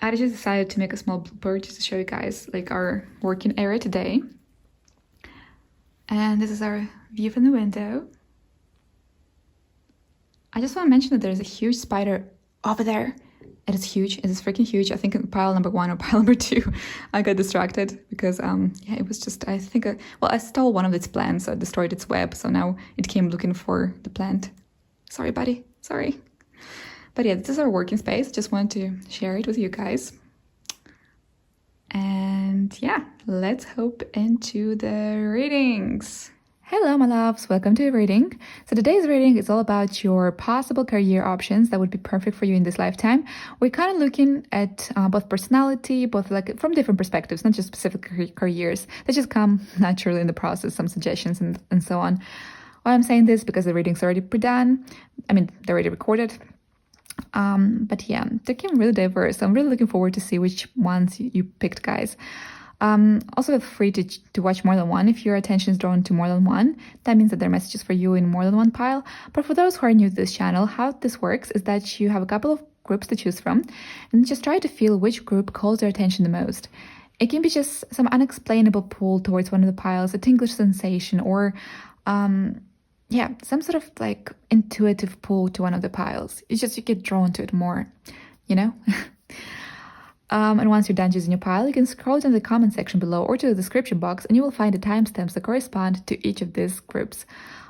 I just decided to make a small blooper just to show you guys like our working area today. And this is our view from the window. I just want to mention that there's a huge spider over there. It is huge. It is freaking huge. I think in pile number 1 or pile number 2, I got distracted because yeah, it was just, I think, well, I stole one of its plants. So I destroyed its web. So now it came looking for the plant. Sorry, buddy. Sorry. But yeah, this is our working space. Just wanted to share it with you guys. And yeah, let's hop into the readings. Hello, my loves. Welcome to a reading. So today's reading is all about your possible career options that would be perfect for you in this lifetime. We're kind of looking at both personality, both like from different perspectives, not just specific careers. They just come naturally in the process, some suggestions and so on. Why I'm saying this because the reading's already pre-done. I mean, they're already recorded. But yeah, they came really diverse. So I'm really looking forward to see which ones you picked, guys. Also feel free to watch more than one if your attention is drawn to more than one. That means that there are messages for you in more than one pile. But for those who are new to this channel, how this works is that you have a couple of groups to choose from and just try to feel which group calls your attention the most. It can be just some unexplainable pull towards one of the piles, a tingling sensation, or yeah, some sort of like intuitive pull to one of the piles. It's just you get drawn to it more, you know? And once you're done choosing your pile, you can scroll down the comment section below or to the description box and you will find the timestamps that correspond to each of these groups.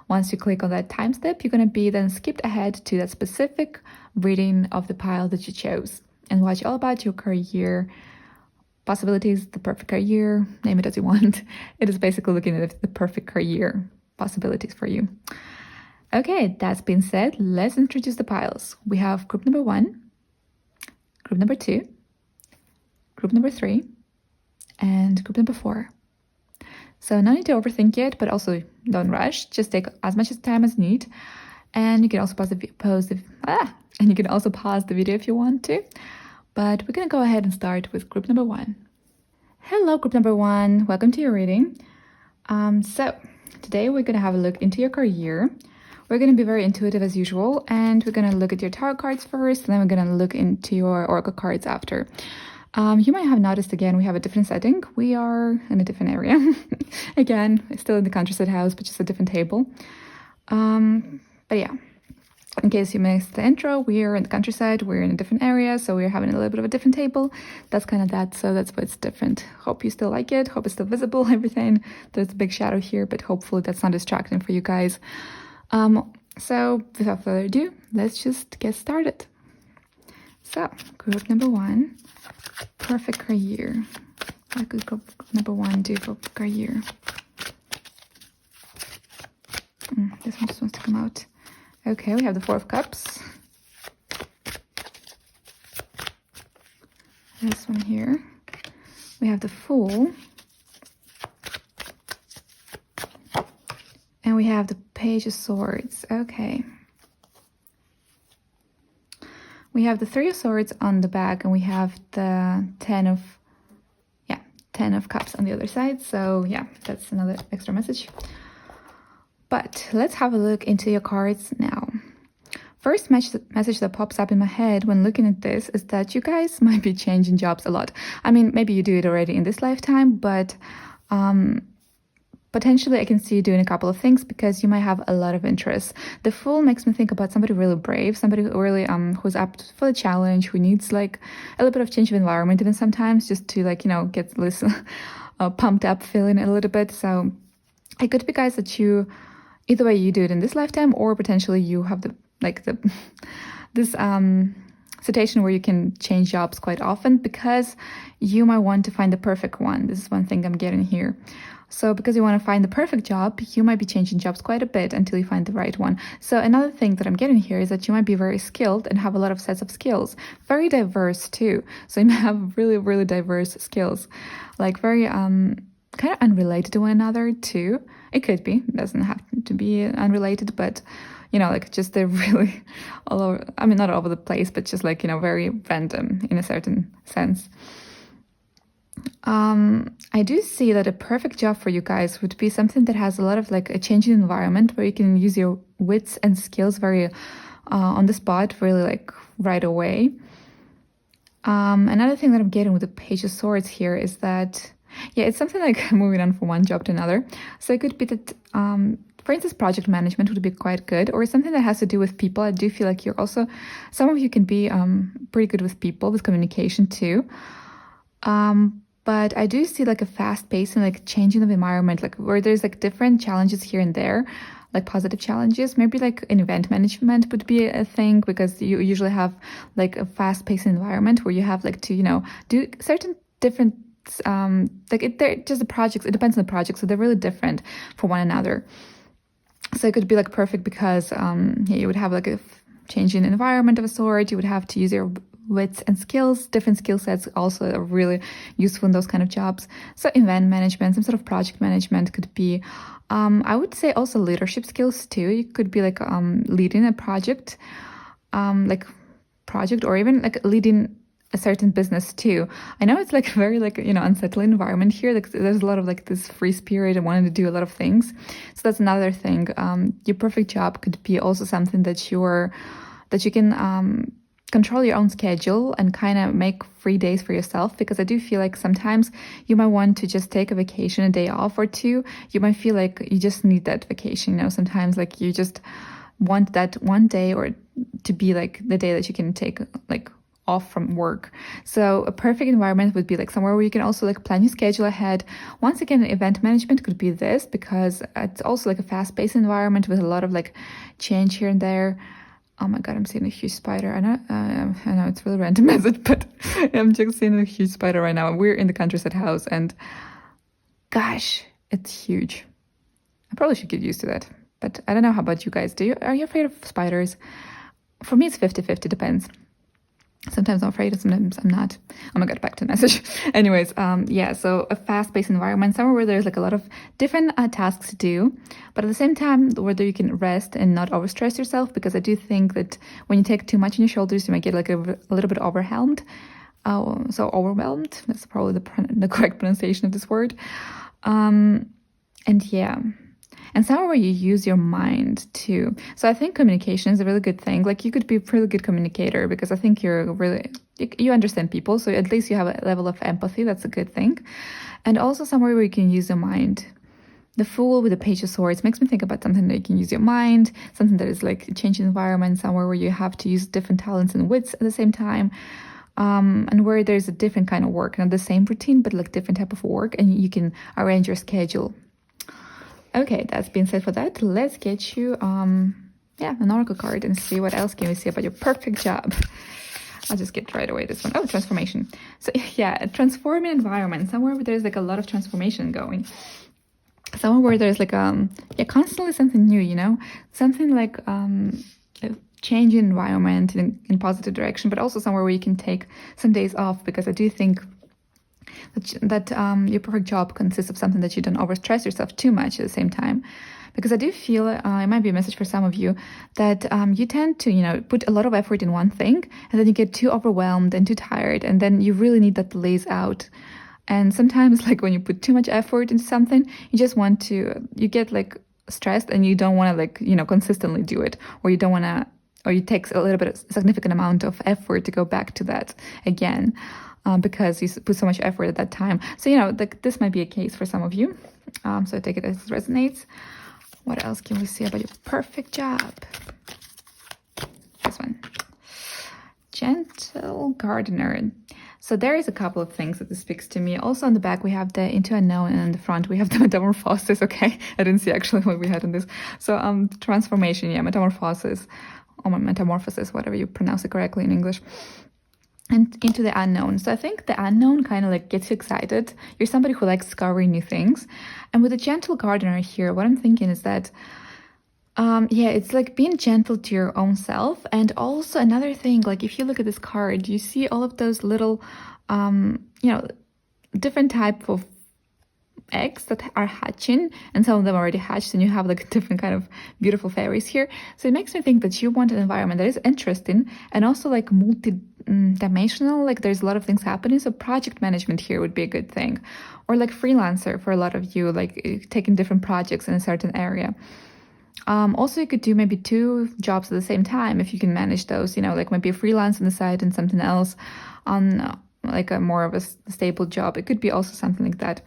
Once you click on that timestamp, you're going to be then skipped ahead to that specific reading of the pile that you chose and watch all about your career possibilities, the perfect career, name it as you want. It is basically looking at the perfect career possibilities for you. Okay, that's been said, let's introduce the piles. We have group number 1, group number 2, group number 3, and group number 4. So no need to overthink it, but also don't rush. Just take as much time as you need. And you can also pause the video if you want to. But we're gonna go ahead and start with group number 1. Hello, group number 1. Welcome to your reading. So today we're gonna have a look into your career. We're gonna be very intuitive as usual, and we're gonna look at your tarot cards first, and then we're gonna look into your oracle cards after. You might have noticed again, we have a different setting. We are in a different area. Again, still in the countryside house, but just a different table. But yeah, in case you missed the intro, we're in the countryside, we're in a different area, so we're having a little bit of a different table. That's kind of that, so that's why it's different. Hope you still like it, hope it's still visible, everything. There's a big shadow here, but hopefully that's not distracting for you guys. So without further ado, let's just get started. So, group number 1, perfect career. What could group number 1 do for career? This one just wants to come out. Okay, we have the 4 of Cups. This one here. We have the Fool. And we have the Page of Swords. Okay. We have the 3 of Swords on the back, and we have the 10 of Cups on the other side. So yeah, that's another extra message. But let's have a look into your cards now. First message that pops up in my head when looking at this is that you guys might be changing jobs a lot. I mean, maybe you do it already in this lifetime, but potentially I can see you doing a couple of things because you might have a lot of interests. The Fool makes me think about somebody really brave, somebody who really who's up for the challenge, who needs like a little bit of change of environment even sometimes just to like, you know, get this pumped up feeling a little bit. So it could be, guys, that you either way you do it in this lifetime, or potentially you have this situation where you can change jobs quite often because you might want to find the perfect one. This is one thing I'm getting here. So because you want to find the perfect job, you might be changing jobs quite a bit until you find the right one. So another thing that I'm getting here is that you might be very skilled and have a lot of sets of skills. Very diverse too. So you might have really, really diverse skills. Like very kind of unrelated to one another too. It could be. It doesn't have to be unrelated, but you know, like just they're really all over. I mean, not all over the place, but just like, you know, very random in a certain sense. I do see that a perfect job for you guys would be something that has a lot of like a changing environment where you can use your wits and skills very on the spot, really like right away. Another thing that I'm getting with the Page of Swords here is that, yeah, it's something like moving on from one job to another. So it could be that, for instance, project management would be quite good, or something that has to do with people. I do feel like you're also, some of you can be pretty good with people, with communication too. But I do see like a fast pace and like changing of environment, like where there's like different challenges here and there, like positive challenges. Maybe like an event management would be a thing, because you usually have like a fast paced environment where you have like to, do certain different, they're just the projects, it depends on the project. So they're really different from one another. So it could be like perfect because you would have like a change in environment of a sort. You would have to use your wits and skills. Different skill sets also are really useful in those kind of jobs. So event management, some sort of project management could be, I would say also leadership skills too. You could be like leading a project, or even like leading a certain business too. I know it's like very like, unsettling environment here. Like there's a lot of like this free spirit and wanting to do a lot of things. So that's another thing. Your perfect job could be also something that you can control your own schedule and kind of make free days for yourself, because I do feel like sometimes you might want to just take a vacation, a day off or two. You might feel like you just need that vacation, sometimes like you just want that one day or to be like the day that you can take like off from work. So a perfect environment would be like somewhere where you can also like plan your schedule ahead. Once again, event management could be this, because it's also like a fast-paced environment with a lot of like change here and there. Oh my God, I'm seeing a huge spider. I know it's really random message, but I'm just seeing a huge spider right now. We're in the countryside house and gosh, it's huge. I probably should get used to that, but I don't know. How about you guys? Are you afraid of spiders? For me, it's 50-50, depends. Sometimes I'm afraid, sometimes I'm not. Oh my God, back to the message. Anyways, so a fast-paced environment, somewhere where there's like a lot of different tasks to do, but at the same time, whether you can rest and not overstress yourself, because I do think that when you take too much on your shoulders, you might get like a little bit overwhelmed. Overwhelmed, that's probably the correct pronunciation of this word. And somewhere where you use your mind too. So I think communication is a really good thing. Like you could be a pretty good communicator, because I think you understand people. So at least you have a level of empathy. That's a good thing. And also somewhere where you can use your mind. The Fool with the Page of Swords makes me think about something that you can use your mind, something that is like changing environment, somewhere where you have to use different talents and wits at the same time. And where there's a different kind of work, not the same routine, but like different type of work, and you can arrange your schedule. Okay, that's been said for that. Let's get you an oracle card and see what else can we see about your perfect job. I'll just get right away this one. Oh, transformation. So yeah, a transforming environment, somewhere where there's like a lot of transformation going. Somewhere where there's like constantly something new, something like a changing environment in positive direction, but also somewhere where you can take some days off, because I do think that your perfect job consists of something that you don't overstress yourself too much at the same time. Because I do feel, it might be a message for some of you, that you tend to, put a lot of effort in one thing, and then you get too overwhelmed and too tired, and then you really need that lays out. And sometimes, like when you put too much effort into something, you get like stressed, and you don't want to like, consistently do it, or you don't want to, or it takes a little bit of significant amount of effort to go back to that again. Because you put so much effort at that time. So, this might be a case for some of you. So I take it as it resonates. What else can we see about your perfect job? This one. Gentle Gardener. So there is a couple of things that this speaks to me. Also on the back, we have the Into Unknown, and on the front, we have the Metamorphosis. Okay, I didn't see actually what we had in this. So transformation, Metamorphosis, or Metamorphosis, whatever you pronounce it correctly in English. And into the unknown. So I think the unknown kind of like gets you excited. You're somebody who likes discovering new things. And with the Gentle Gardener here, what I'm thinking is that, it's like being gentle to your own self. And also another thing, like if you look at this card, you see all of those little, different type of eggs that are hatching, and some of them already hatched, and you have like different kind of beautiful fairies here. So it makes me think that you want an environment that is interesting and also like multi-dimensional, like there's a lot of things happening. So project management here would be a good thing, or like freelancer for a lot of you, like taking different projects in a certain area. Also, you could do maybe 2 jobs at the same time if you can manage those, like maybe a freelance on the side and something else on like a more of a stable job. It could be also something like that.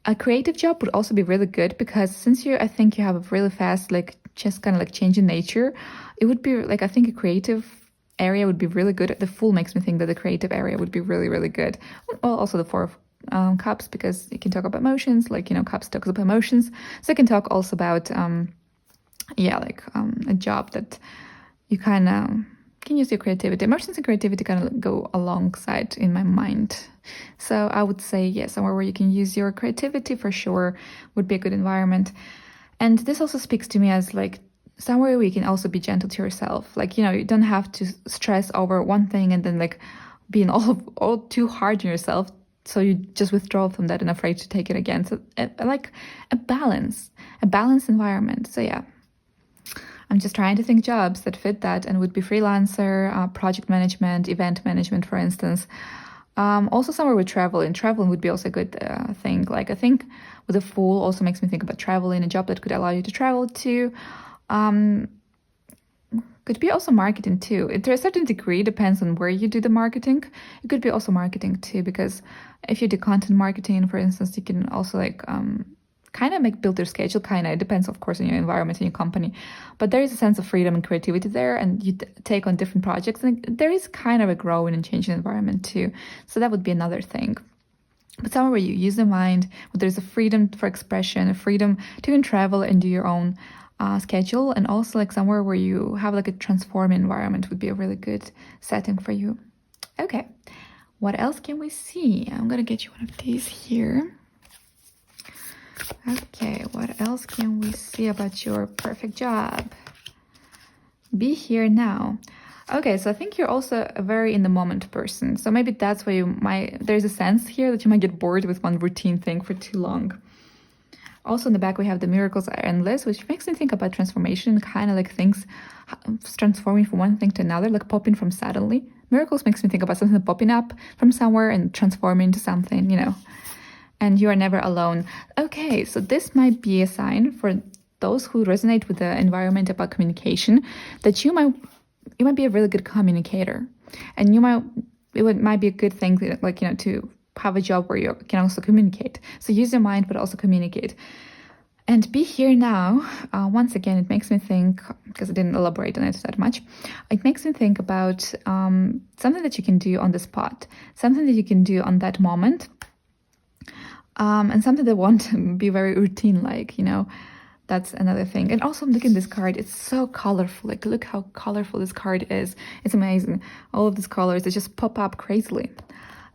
A creative job would also be really good because since I think you have a really fast, like just kind of like change in nature, it would be like, I think a creative area would be really good. The Fool makes me think that the creative area would be really, really good. Well, also the Four of Cups, because you can talk about emotions, like, Cups talks about emotions. So you can talk also about, a job that you kind of can use your creativity. Emotions and creativity kind of go alongside in my mind. So I would say, yeah, somewhere where you can use your creativity for sure would be a good environment. And this also speaks to me as like somewhere where you can also be gentle to yourself. Like, you don't have to stress over one thing and then like being all too hard on yourself. So you just withdraw from that and afraid to take it again. So like a balanced environment. So yeah. I'm just trying to think jobs that fit that and would be freelancer, project management, event management, for instance. Also somewhere with traveling. Traveling would be also a good thing. Like I think with a Fool also makes me think about traveling, a job that could allow you to travel to. Could be also marketing too. To a certain degree, depends on where you do the marketing. It could be also marketing too, because if you do content marketing, for instance, you can also like kind of build your schedule. It depends, of course, on your environment and your company, but there is a sense of freedom and creativity there, and you take on different projects, and there is kind of a growing and changing environment too. So that would be another thing. But somewhere where you use the mind, where there's a freedom for expression, a freedom to even travel and do your own schedule, and also like somewhere where you have like a transforming environment would be a really good setting for you. Okay, what else can we see? I'm gonna get you one of these here. Okay, what else can we see about your perfect job? Be here now. Okay, so I think you're also a very in the moment person. So maybe that's why there's a sense here that you might get bored with one routine thing for too long. Also in the back we have the miracles are endless, which makes me think about transformation, kind of like things transforming from one thing to another, like popping from suddenly. Miracles makes me think about something popping up from somewhere and transforming into something, and you are never alone. Okay, so this might be a sign for those who resonate with the environment about communication that you might be a really good communicator, and it might be a good thing to have a job where you can also communicate. So use your mind, but also communicate. And be here now. Once again, it makes me think, because I didn't elaborate on it that much, it makes me think about something that you can do on the spot, something that you can do on that moment, and something that won't be very routine-like, That's another thing. And also, I'm looking at this card. It's so colorful. Like, look how colorful this card is. It's amazing. All of these colors, they just pop up crazily.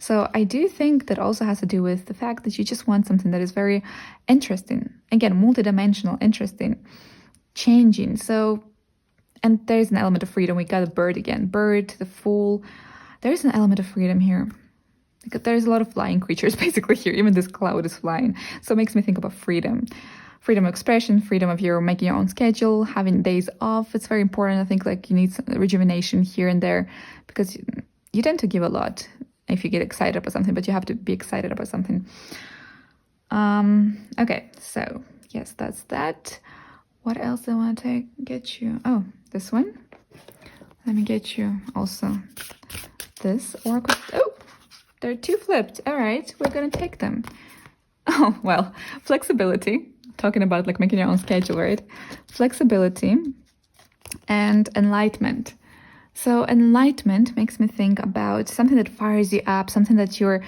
So I do think that also has to do with the fact that you just want something that is very interesting. Again, multidimensional, interesting, changing. So, and there's an element of freedom. We got a bird again. Bird, the Fool. There's an element of freedom here. Because there's a lot of flying creatures basically here. Even this cloud is flying. So it makes me think about freedom. Freedom of expression, freedom of your making your own schedule, having days off. It's very important. I think like you need some rejuvenation here and there, because you tend to give a lot if you get excited about something, but you have to be excited about something. Okay, so yes, that's that. What else I want to get you? Oh, this one. Let me get you also this oracle. Oh, they're 2 flipped. All right, we're gonna take them. Oh, well, flexibility. Talking about like making your own schedule, right? Flexibility and enlightenment. So enlightenment makes me think about something that fires you up, something that you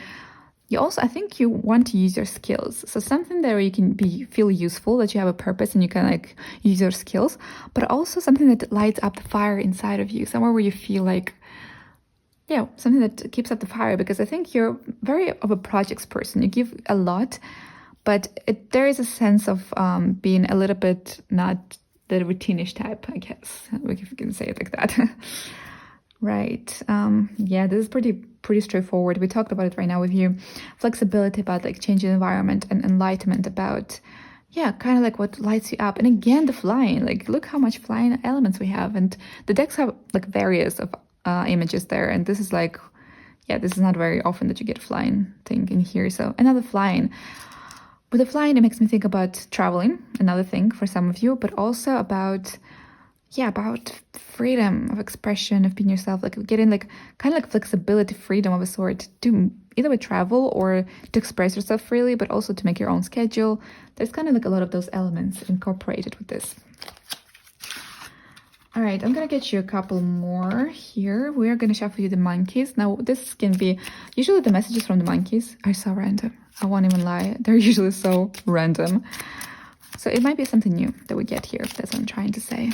also, I think you want to use your skills. So something there where you can feel useful, that you have a purpose and you can like use your skills, but also something that lights up the fire inside of you, somewhere where you feel like, yeah, something that keeps up the fire, because I think you're very of a projects person. You give a lot, but there is a sense of being a little bit not the routinish type, I guess, if you can say it like that. Right. Yeah, this is pretty straightforward. We talked about it right now with you. Flexibility about like changing environment, and enlightenment about, yeah, kind of like what lights you up. And again, the flying, like look how much flying elements we have. And the decks have like various of images there. And this is like, yeah, this is not very often that you get a flying thing in here. So another flying. With the flying, it makes me think about traveling, another thing for some of you, but also about freedom of expression, of being yourself, like getting like kind of like flexibility, freedom of a sort to either with travel or to express yourself freely, but also to make your own schedule. There's kind of like a lot of those elements incorporated with this. All right, I'm gonna get you a couple more here. We're gonna shuffle you the monkeys. Now, this can be, usually the messages from the monkeys are so random. I won't even lie. They're usually so random. So it might be something new that we get here. That's what I'm trying to say.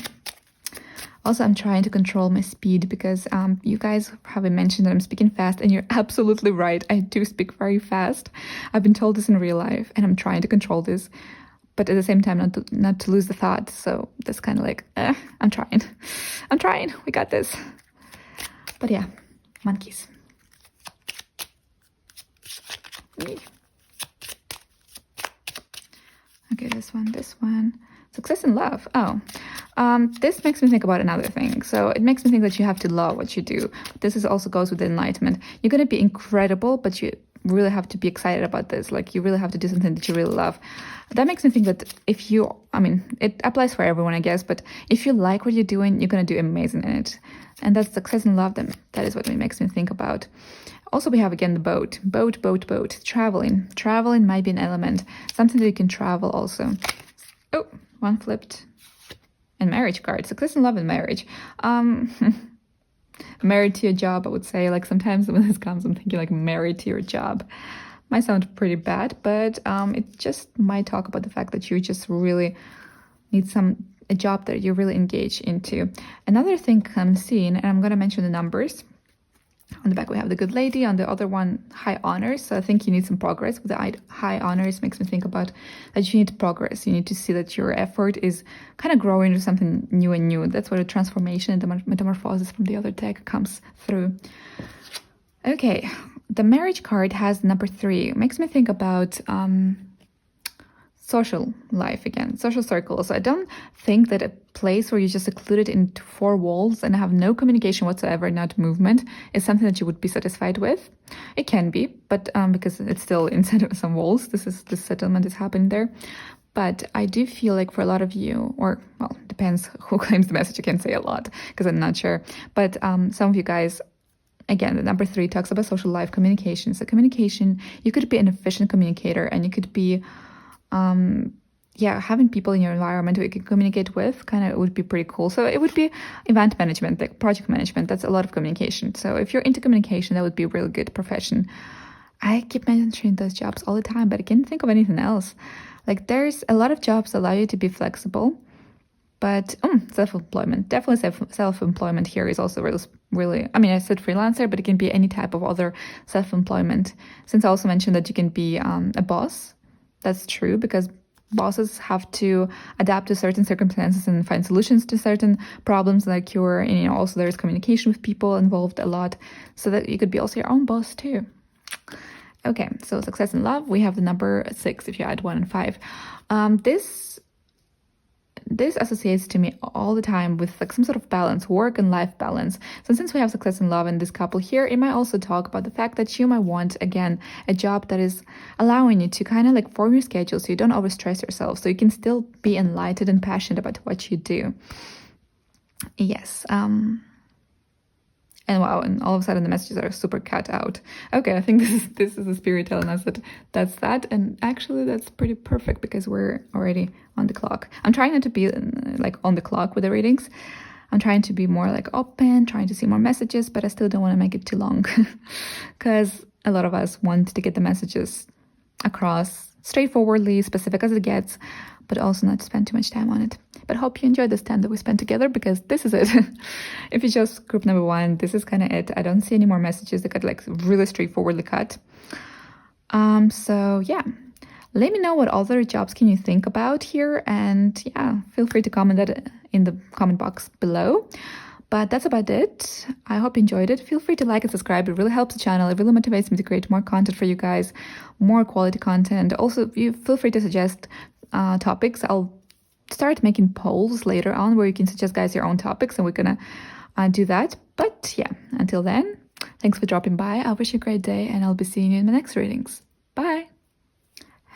Also, I'm trying to control my speed because you guys haven't mentioned that I'm speaking fast, and you're absolutely right. I do speak very fast. I've been told this in real life, and I'm trying to control this, but at the same time, not to lose the thought. So that's kind of like, I'm trying. We got this. But yeah, monkeys. Okay, this one. Success in love. Oh, this makes me think about another thing. So it makes me think that you have to love what you do. This is also goes with the enlightenment. You're going to be incredible, but you really have to be excited about this. Like, you really have to do something that you really love. That makes me think that if you, I mean, it applies for everyone, I guess, but if you like what you're doing, you're going to do amazing in it. And that's success and love. Then that is what it makes me think about. Also, we have again the boat. Traveling might be an element, something that you can travel also. Oh, one flipped. And marriage card, success in love and marriage. Married to your job, I would say. Like, sometimes when this comes, I'm thinking like married to your job. Might sound pretty bad, but it just might talk about the fact that you just really need a job that you're really engaged into. Another thing I'm seeing, and I'm going to mention the numbers. On the back, we have the good lady. On the other one, high honors. So I think you need some progress. With the high honors, makes me think about that you need progress. You need to see that your effort is kind of growing into something new and new. That's where the transformation and the metamorphosis from the other deck comes through. Okay, the marriage card has number 3. It makes me think about social life again, social circles. So I don't think that a place where you're just secluded into 4 walls and have no communication whatsoever, not movement, is something that you would be satisfied with. It can be, but because it's still inside of some walls, this settlement is happening there. But I do feel like for a lot of you, or well, depends who claims the message. I can't say a lot because I'm not sure. But some of you guys, again, the number 3 talks about social life, communication. So communication, you could be an efficient communicator, and you could be having people in your environment who you can communicate with kind of would be pretty cool. So it would be event management, like project management. That's a lot of communication. So if you're into communication, that would be a really good profession. I keep mentioning those jobs all the time, but I can't think of anything else. Like, there's a lot of jobs that allow you to be flexible, but self-employment, definitely self-employment here is also really, I mean, I said freelancer, but it can be any type of other self-employment. Since I also mentioned that you can be a boss. That's true, because bosses have to adapt to certain circumstances and find solutions to certain problems that occur. And also there's communication with people involved a lot, so that you could be also your own boss too. Okay, so success in love, we have the number 6 if you add 1 and 5. This associates to me all the time with like some sort of balance, work and life balance. So since we have success in love in this couple here, it might also talk about the fact that you might want, again, a job that is allowing you to kind of like form your schedule so you don't overstress yourself, so you can still be enlightened and passionate about what you do. Yes. And wow, and all of a sudden the messages are super cut out. Okay, I think this is the spirit telling us that that's that. And actually that's pretty perfect because we're already on the clock. I'm trying not to be like on the clock with the readings. I'm trying to be more like open, trying to see more messages, but I still don't want to make it too long because a lot of us want to get the messages across straightforwardly, specific as it gets, but also not to spend too much time on it. But hope you enjoyed this time that we spent together, because this is it. If you chose group number 1, this is kind of it. I don't see any more messages that got like really straightforwardly cut. So yeah, let me know what other jobs can you think about here, and yeah, feel free to comment that in the comment box below. But that's about it. I hope you enjoyed it. Feel free to like and subscribe. It really helps the channel. It really motivates me to create more content for you guys, more quality content. Also, you feel free to suggest topics. I'll start making polls later on where you can suggest guys your own topics, and we're gonna do that. But yeah, until then, thanks for dropping by. I wish you a great day, and I'll be seeing you in the next readings. Bye.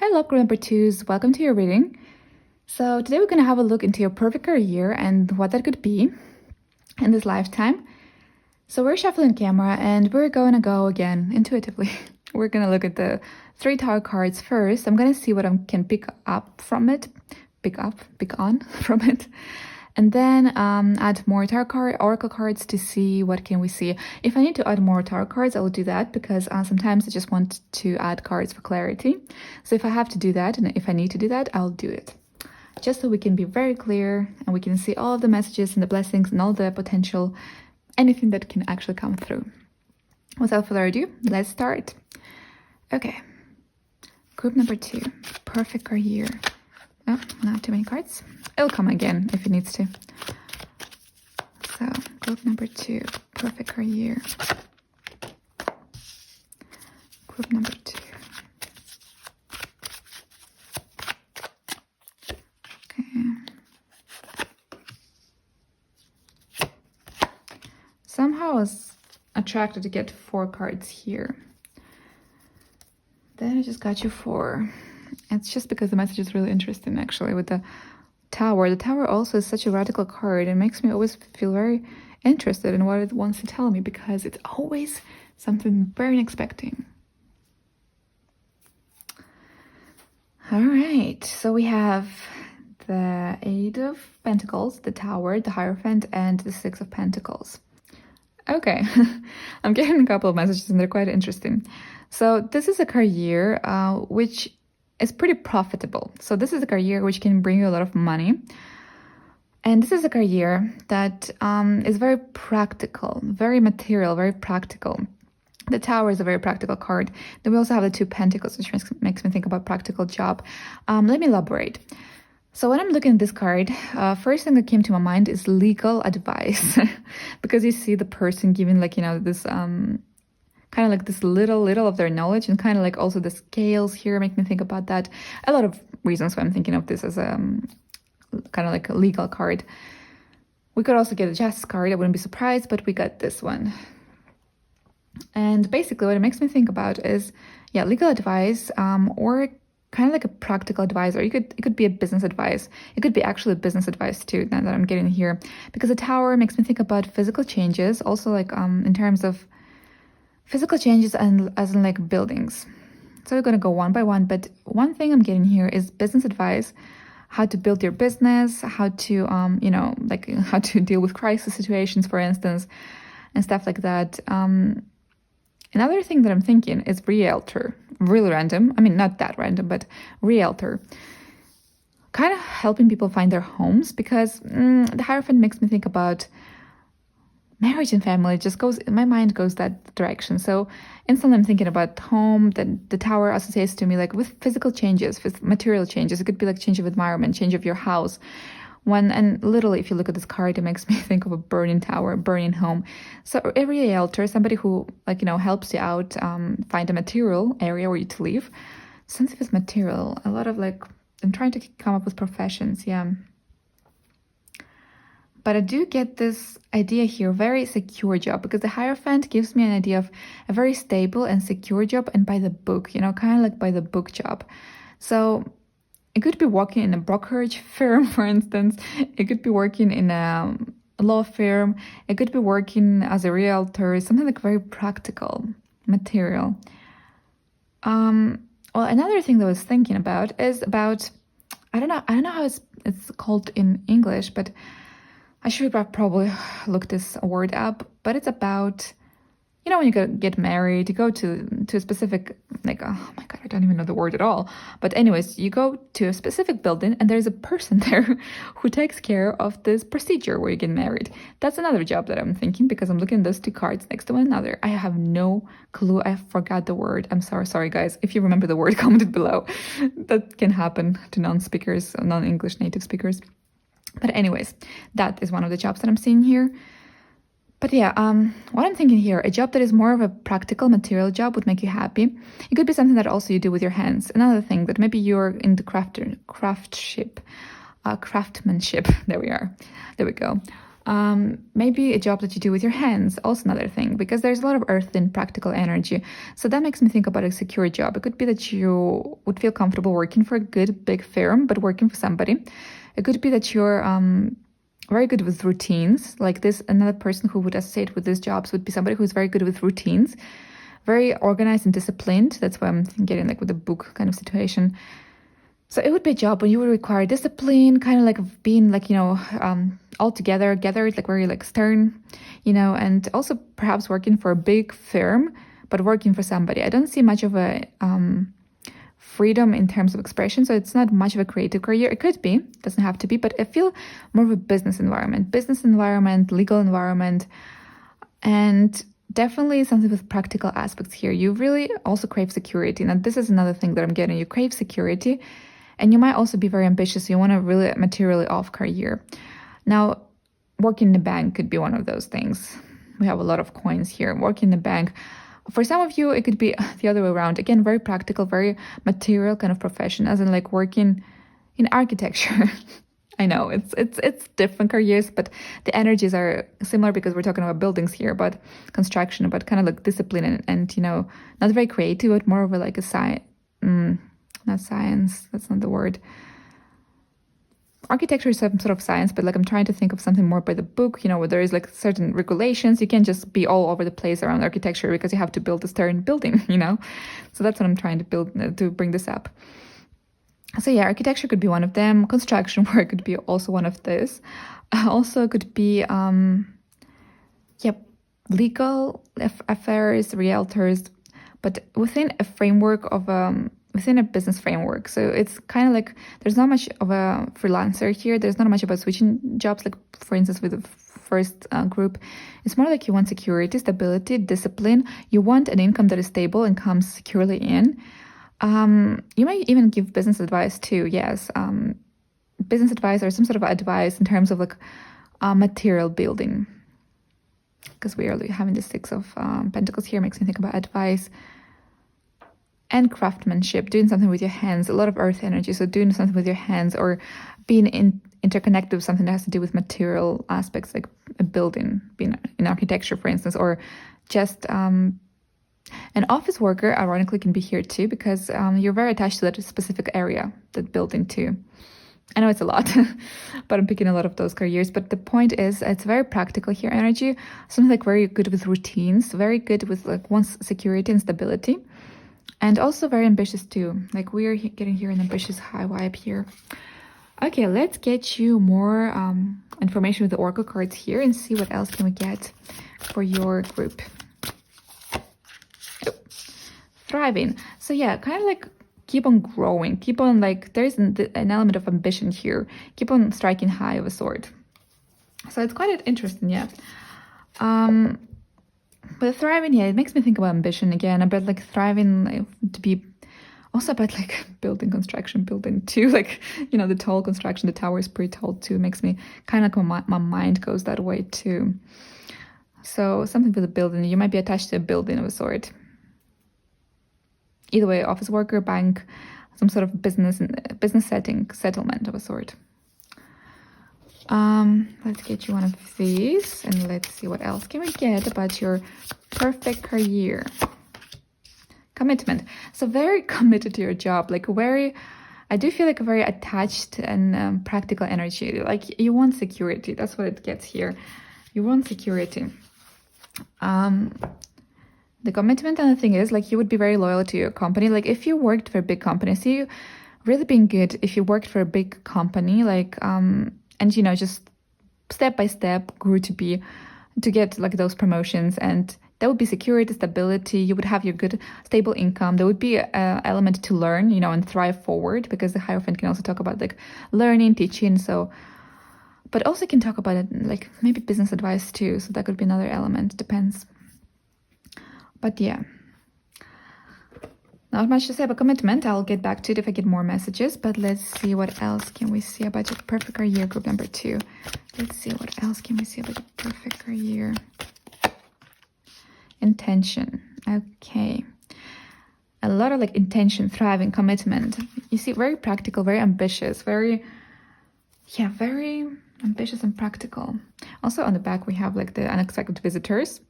Hello, group number twos. Welcome to your reading. So today we're going to have a look into your perfect career and what that could be in this lifetime. So we're shuffling camera and we're going to go again intuitively. We're going to look at the 3 tarot cards first. I'm going to see what I can pick on from it. And then add more oracle cards to see what can we see. If I need to add more tarot cards, I will do that because sometimes I just want to add cards for clarity. So if I have to do that and if I need to do that, I'll do it. Just so we can be very clear and we can see all of the messages and the blessings and all the potential, anything that can actually come through. Without further ado, let's start. Okay, group number 2, perfect career. Oh, not too many cards. It'll come again if it needs to. So, group number 2, perfect career. Group number 2. Okay. Somehow I was attracted to get 4 cards here. Then I just got you 4. It's just because the message is really interesting, actually, with the Tower. The Tower also is such a radical card. It makes me always feel very interested in what it wants to tell me because it's always something very unexpected. All right, so we have the 8 of Pentacles, the Tower, the Hierophant, and the 6 of Pentacles. Okay, I'm getting a couple of messages and they're quite interesting. So this is a career which is pretty profitable. So this is a career which can bring you a lot of money. And this is a career that is very practical, very material, very practical. The Tower is a very practical card. Then we also have the 2 Pentacles, which makes me think about practical job. Let me elaborate. So when I'm looking at this card, first thing that came to my mind is legal advice. Because you see the person giving this kind of like this little of their knowledge, and kind of like also the scales here make me think about that. A lot of reasons why I'm thinking of this as a kind of like a legal card. We could also get a Justice card, I wouldn't be surprised, but we got this one. And basically what it makes me think about is, legal advice, or kind of like a practical advisor. It could be a business advice. It could be actually business advice too, now that I'm getting here. Because the Tower makes me think about physical changes, also like in terms of physical changes and as in like buildings. So we're going to go one by one, but one thing I'm getting here is business advice, how to build your business, how to, how to deal with crisis situations, for instance, and stuff like that. Another thing that I'm thinking is realtor, really random. I mean, not that random, but realtor. Kind of helping people find their homes because the Hierophant makes me think about marriage and family. My mind goes that direction. So instantly I'm thinking about home. The Tower associates to me like with physical changes, with material changes. It could be like change of environment, change of your house. And literally, if you look at this card, it makes me think of a burning tower, burning home. So every realtor, somebody who helps you out, find a material area where you to live. Something with material, a lot of I'm trying to come up with professions, But I do get this idea here, very secure job, because the Hierophant gives me an idea of a very stable and secure job and by the book, kind of like by the book job. So it could be working in a brokerage firm, for instance. It could be working in a law firm. It could be working as a realtor, something like very practical material. Well, another thing that I was thinking about is about, I don't know how it's called in English, but I should probably look this word up, but it's about, when you get married, you go to a specific, oh my God, I don't even know the word at all. But anyways, you go to a specific building and there's a person there who takes care of this procedure where you get married. That's another job that I'm thinking because I'm looking at those 2 cards next to one another. I have no clue. I forgot the word. I'm sorry guys. If you remember the word, comment it below. That can happen to non-speakers, non-English native speakers. But anyways, that is one of the jobs that I'm seeing here. But what I'm thinking here, a job that is more of a practical material job would make you happy. It could be something that also you do with your hands. Another thing that maybe you're in the craftsmanship. There we go. Maybe a job that you do with your hands, also another thing, because there's a lot of earth in practical energy. So that makes me think about a secure job. It could be that you would feel comfortable working for a good big firm, but working for somebody. It could be that you're very good with routines. Like this, another person who would associate with these jobs would be somebody who's very good with routines, very organized and disciplined. That's why I'm getting like with a book kind of situation. So it would be a job when you would require discipline, kind of like being like, all together, gathered, like very like stern, and also perhaps working for a big firm, but working for somebody. I don't see much of a freedom in terms of expression. So it's not much of a creative career. It could be, doesn't have to be, but I feel more of a business environment, legal environment, and definitely something with practical aspects here. You really also crave security. Now, this is another thing that I'm getting. You crave security. And you might also be very ambitious. You want a really materially off career. Now, working in the bank could be one of those things. We have a lot of coins here. Working in the bank. For some of you, it could be the other way around. Again, very practical, very material kind of profession, as in like working in architecture. I know it's different careers, but the energies are similar because we're talking about buildings here, but construction, but kind of like discipline and not very creative, but more of a like a science. Not science, that's not the word. Architecture is some sort of science, but like I'm trying to think of something more by the book, where there is like certain regulations. You can't just be all over the place around architecture because you have to build a certain building, So that's what I'm trying to build, to bring this up. So yeah, architecture could be one of them. Construction work could be also one of this. Also could be, legal affairs, realtors, but within a framework of within a business framework. So it's kind of like there's not much of a freelancer here. There's not much about switching jobs. Like for instance, with the first group, it's more like you want security, stability, discipline. You want an income that is stable and comes securely in. You might even give business advice too. Yes, business advice or some sort of advice in terms of like material building. Because we are having the Six of Pentacles here, makes me think about advice. And craftsmanship, doing something with your hands, a lot of earth energy. So doing something with your hands or being interconnected with something that has to do with material aspects, like a building, being in architecture, for instance, or just an office worker, ironically, can be here too, because you're very attached to that specific area, that building too. I know it's a lot, but I'm picking a lot of those careers. But the point is, it's very practical here energy, something like very good with routines, very good with like one's security and stability. And also very ambitious too. Like we are getting here an ambitious high vibe here. Okay, let's get you more information with the oracle cards here and see what else can we get for your group. Oh, thriving. So yeah, kind of like keep on growing. Keep on like, there's an element of ambition here. Keep on striking high of a sword. So it's quite interesting, yeah. But thriving, yeah, it makes me think about ambition again, about like thriving, like, to be also about like building too, like, the tall construction, the tower is pretty tall too, makes me kind of like my mind goes that way too. So something with a building, you might be attached to a building of a sort. Either way, office worker, bank, some sort of business settlement of a sort. Let's get you one of these and let's see what else can we get about your perfect career. Commitment. So very committed to your job, like I do feel like a very attached and practical energy. Like you want security. That's what it gets here. You want security. The commitment and the thing is like you would be very loyal to your company. Like if you worked for a big company, I see you really being good if you worked for a big company, like and just step by step grew to get like those promotions, and there would be security, stability. You would have your good stable income. There would be an element to learn, and thrive forward, because the Hierophant can also talk about like learning, teaching. So, but also can talk about it like maybe business advice too. So that could be another element. Depends. But yeah. Not much to say about commitment. I'll get back to it if I get more messages, but let's see what else can we see about your perfect career, group number 2. Let's see what else can we see about your perfect career. Intention. Okay. A lot of like intention, thriving, commitment. You see, very practical, very ambitious, very Ambitious and practical. Also on the back, we have like the unexpected visitors.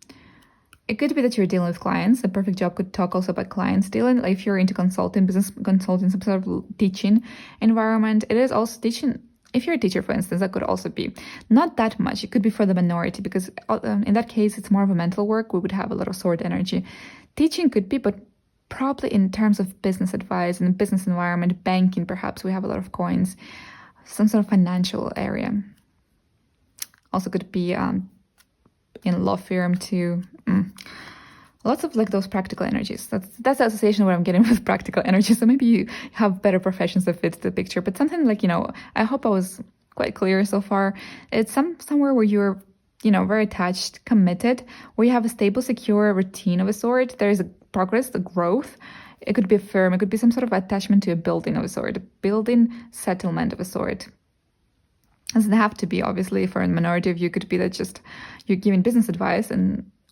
It could be that you're dealing with clients. The perfect job could talk also about clients dealing. Like if you're into consulting, business consulting, some sort of teaching environment. It is also teaching. If you're a teacher, for instance, that could also be not that much. It could be for the minority because in that case, it's more of a mental work. We would have a lot of sword energy. Teaching could be, but probably in terms of business advice and business environment, banking, perhaps we have a lot of coins, some sort of financial area. Also could be in law firm too. Lots of like those practical energies. That's the association where I'm getting with practical energy. So maybe you have better professions that fit the picture. But something like, I hope I was quite clear so far. It's somewhere where you're, very attached, committed, where you have a stable, secure routine of a sort. There is a progress, the growth. It could be a firm. It could be some sort of attachment to a building of a sort, a building settlement of a sort. It doesn't have to be, obviously, for a minority of you, could be that just you're giving business advice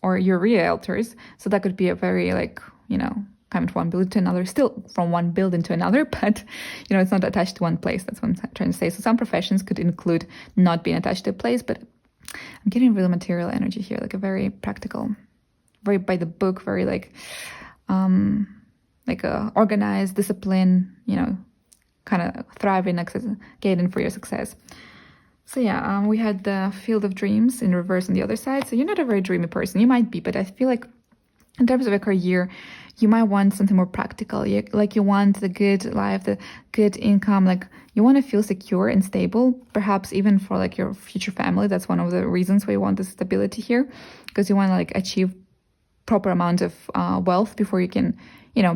or you're realtors. So that could be a very coming from one building to another, still from one building to another, but it's not attached to one place. That's what I'm trying to say. So some professions could include not being attached to a place, but I'm getting real material energy here, like a very practical, very by the book, very like a organized, discipline, kind of thriving, getting for your success. So yeah, we had the field of dreams in reverse on the other side. So you're not a very dreamy person. You might be, but I feel like in terms of a career, you might want something more practical. You want the good life, the good income. Like you want to feel secure and stable, perhaps even for like your future family. That's one of the reasons why you want the stability here, because you want to like achieve proper amount of wealth before you can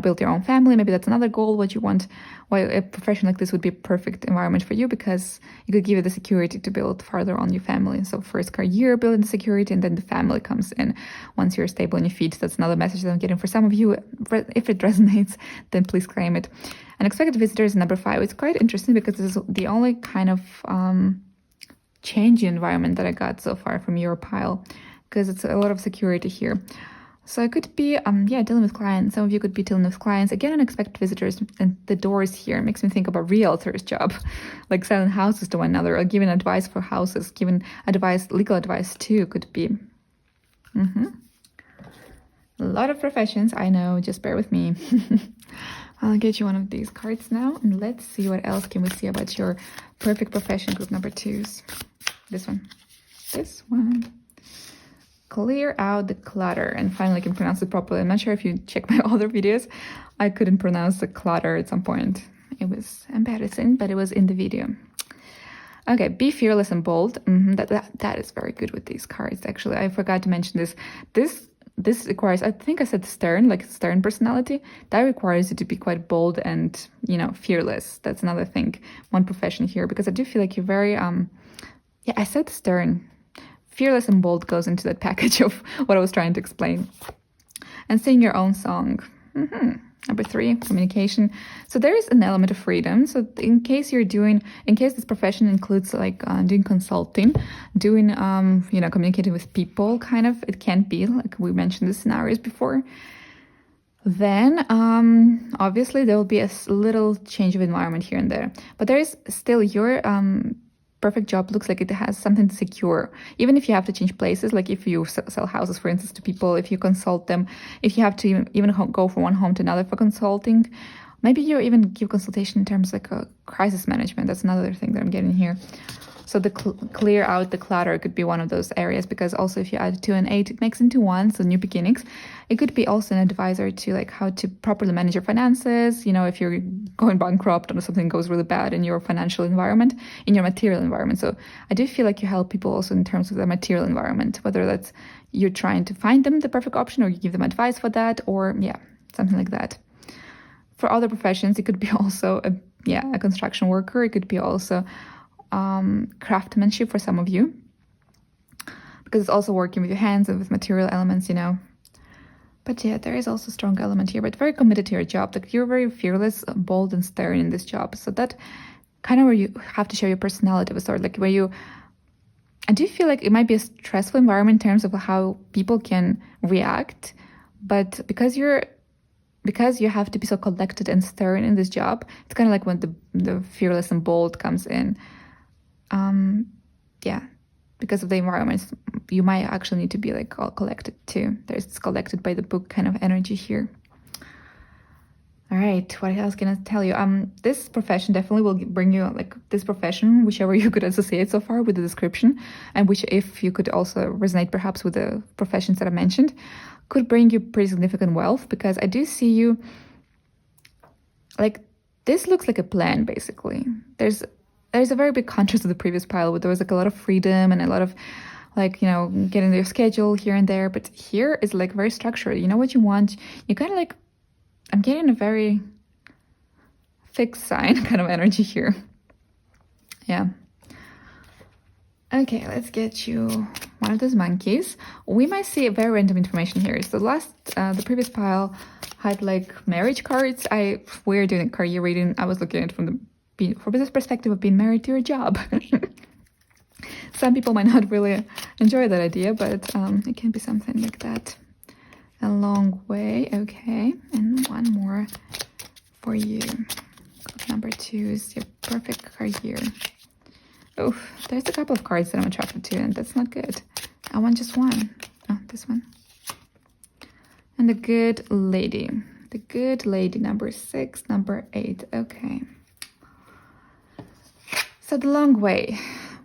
build your own family. Maybe that's another goal, what you want, why a profession like this would be a perfect environment for you, because it could give you the security to build further on your family. So first career, building the security, and then the family comes in once you're stable on your feet. That's another message that I'm getting for some of you. If it resonates, then please claim it. Unexpected visitors, number 5. It's quite interesting because this is the only kind of changing environment that I got so far from your pile, because it's a lot of security here. So it could be, dealing with clients. Some of you could be dealing with clients. Again, unexpected visitors, and the doors here makes me think about realtor's job, like selling houses to one another or giving advice for houses, giving advice, legal advice too could be. A lot of professions, I know, just bear with me. I'll get you one of these cards now, and let's see what else can we see about your perfect profession, group number 2s. This one. Clear out the clutter, and finally I can pronounce it properly. I'm not sure if you check my other videos. I couldn't pronounce the clutter at some point. It was embarrassing, but it was in the video. Okay, be fearless and bold. That is very good with these cards, actually. I forgot to mention this. This requires, I think I said stern, like stern personality. That requires you to be quite bold and, fearless. That's another thing, one profession here, because I do feel like you're very, I said stern. Fearless and bold goes into that package of what I was trying to explain. And sing your own song. Number 3, communication. So there is an element of freedom. So in case this profession includes like doing consulting, doing, communicating with people, kind of, it can be, like we mentioned the scenarios before. Then, obviously there will be a little change of environment here and there, but there is still your, perfect job looks like it has something secure, even if you have to change places, like if you sell houses, for instance, to people, if you consult them, if you have to even go from one home to another for consulting. Maybe you even give consultation in terms like a crisis management. That's another thing that I'm getting here. So the clear out the clutter could be one of those areas, because also if you add 2 and 8, it makes into 1, so new beginnings. It could be also an advisor to like how to properly manage your finances, if you're going bankrupt or something goes really bad in your financial environment, in your material environment. So I do feel like you help people also in terms of the material environment, whether that's you're trying to find them the perfect option or you give them advice for that, or something like that. For other professions, it could be also a construction worker. It could be also craftsmanship for some of you, because it's also working with your hands and with material elements, But there is also a strong element here, but very committed to your job. Like you're very fearless, bold, and stern in this job. So that kind of where you have to show your personality of a sort, like where I do feel like it might be a stressful environment in terms of how people can react, but because you have to be so collected and stern in this job, it's kind of like when the fearless and bold comes in. yeah, because of the environment, you might actually need to be like all collected too. There's this collected by the book kind of energy here. All right, what else can I tell you? This profession definitely will bring you, like, this profession, whichever you could associate so far with the description, and which, if you could also resonate perhaps with the professions that I mentioned, could bring you pretty significant wealth, because I do see you, like, this looks like a plan, basically. There's a very big contrast to the previous pile, where there was like a lot of freedom and a lot of, like, you know, getting your schedule here and there, but here is like very structured. You know what you want. You kind of like, I'm getting a very fixed sign kind of energy here. Yeah. Okay, let's get you one of those monkeys. We might see a very random information here. So the previous pile had like marriage cards. We're doing a career reading. I was looking at it from this perspective of being married to your job. Some people might not really enjoy that idea, but it can be something like that. A long way. Okay, and one more for you. Number 2 is your perfect career. Oh, there's a couple of cards that I'm attracted to, and that's not good. I want just one. Oh, this one. And the good lady. The good lady, number 6, number 8. Okay. So the long way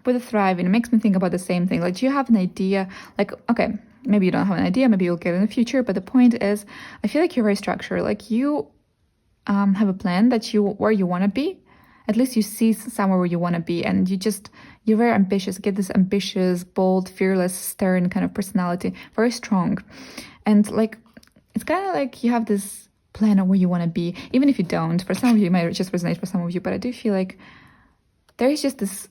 with the thriving, it makes me think about the same thing. Like, do you have an idea? Like, okay, maybe you don't have an idea, maybe you'll get it in the future, but the point is, I feel like you're very structured. Like, you have a plan that where you want to be. At least you see somewhere where you want to be, and you're very ambitious. Get this ambitious, bold, fearless, stern kind of personality, very strong. And like, it's kind of like you have this plan of where you want to be, even if you don't. For some of you, it might just resonate for some of you, but I do feel like there is just this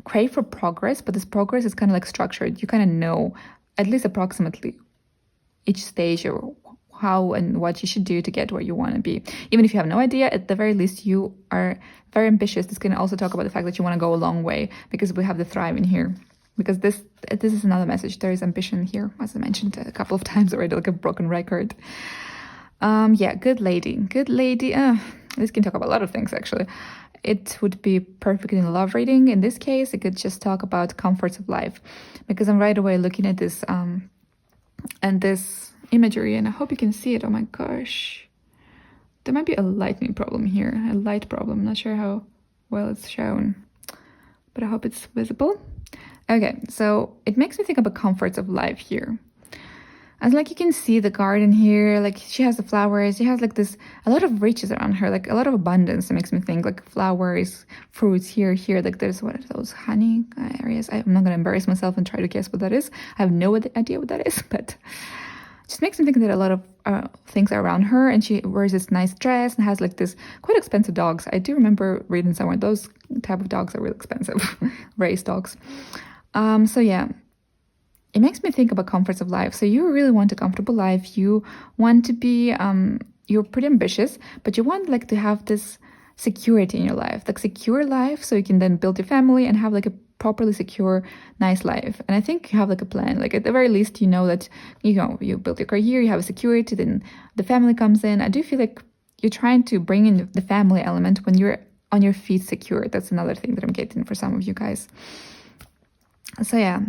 crave for progress, but this progress is kind of like structured. You kind of know, at least approximately, each stage or how and what you should do to get where you want to be. Even if you have no idea, at the very least, you are very ambitious. This can also talk about the fact that you want to go a long way, because we have the thrive in here. Because this is another message. There is ambition here, as I mentioned a couple of times already, like a broken record. Yeah, good lady. Good lady. This can talk about a lot of things, actually. It would be perfect in a love reading. In this case, it could just talk about comforts of life, because I'm right away looking at this and this imagery, and I hope you can see it. Oh my gosh. There might be a lighting problem here, a light problem. I'm not sure how well it's shown, but I hope it's visible. Okay, so it makes me think about comforts of life here. And like, you can see the garden here, like she has the flowers, she has like a lot of riches around her, like a lot of abundance. It makes me think like flowers, fruits here, like there's what are those honey areas. I'm not gonna embarrass myself and try to guess what that is. I have no idea what that is, but it just makes me think that a lot of things are around her, and she wears this nice dress and has like this quite expensive dogs. I do remember reading somewhere those type of dogs are really expensive, race dogs. So yeah. It makes me think about comforts of life. So you really want a comfortable life. You want to be, you're pretty ambitious, but you want like to have this security in your life, like secure life, so you can then build your family and have like a properly secure, nice life. And I think you have like a plan. Like at the very least, you know that, you build your career, you have a security, then the family comes in. I do feel like you're trying to bring in the family element when you're on your feet secure. That's another thing that I'm getting for some of you guys. So yeah.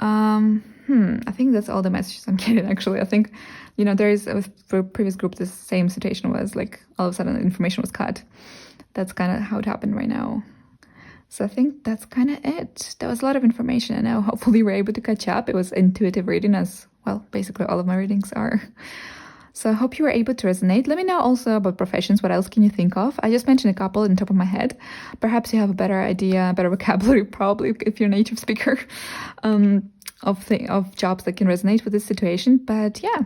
I think that's all the messages I'm getting, actually. I think, there is, for a previous group, the same situation was like, all of a sudden the information was cut. That's kind of how it happened right now. So I think that's kind of it. There was a lot of information, and now hopefully we're able to catch up. It was intuitive reading, as well, basically all of my readings are. So I hope you were able to resonate. Let me know also about professions. What else can you think of? I just mentioned a couple in the top of my head. Perhaps you have a better idea, better vocabulary, probably, if you're a native speaker, of jobs that can resonate with this situation. But yeah,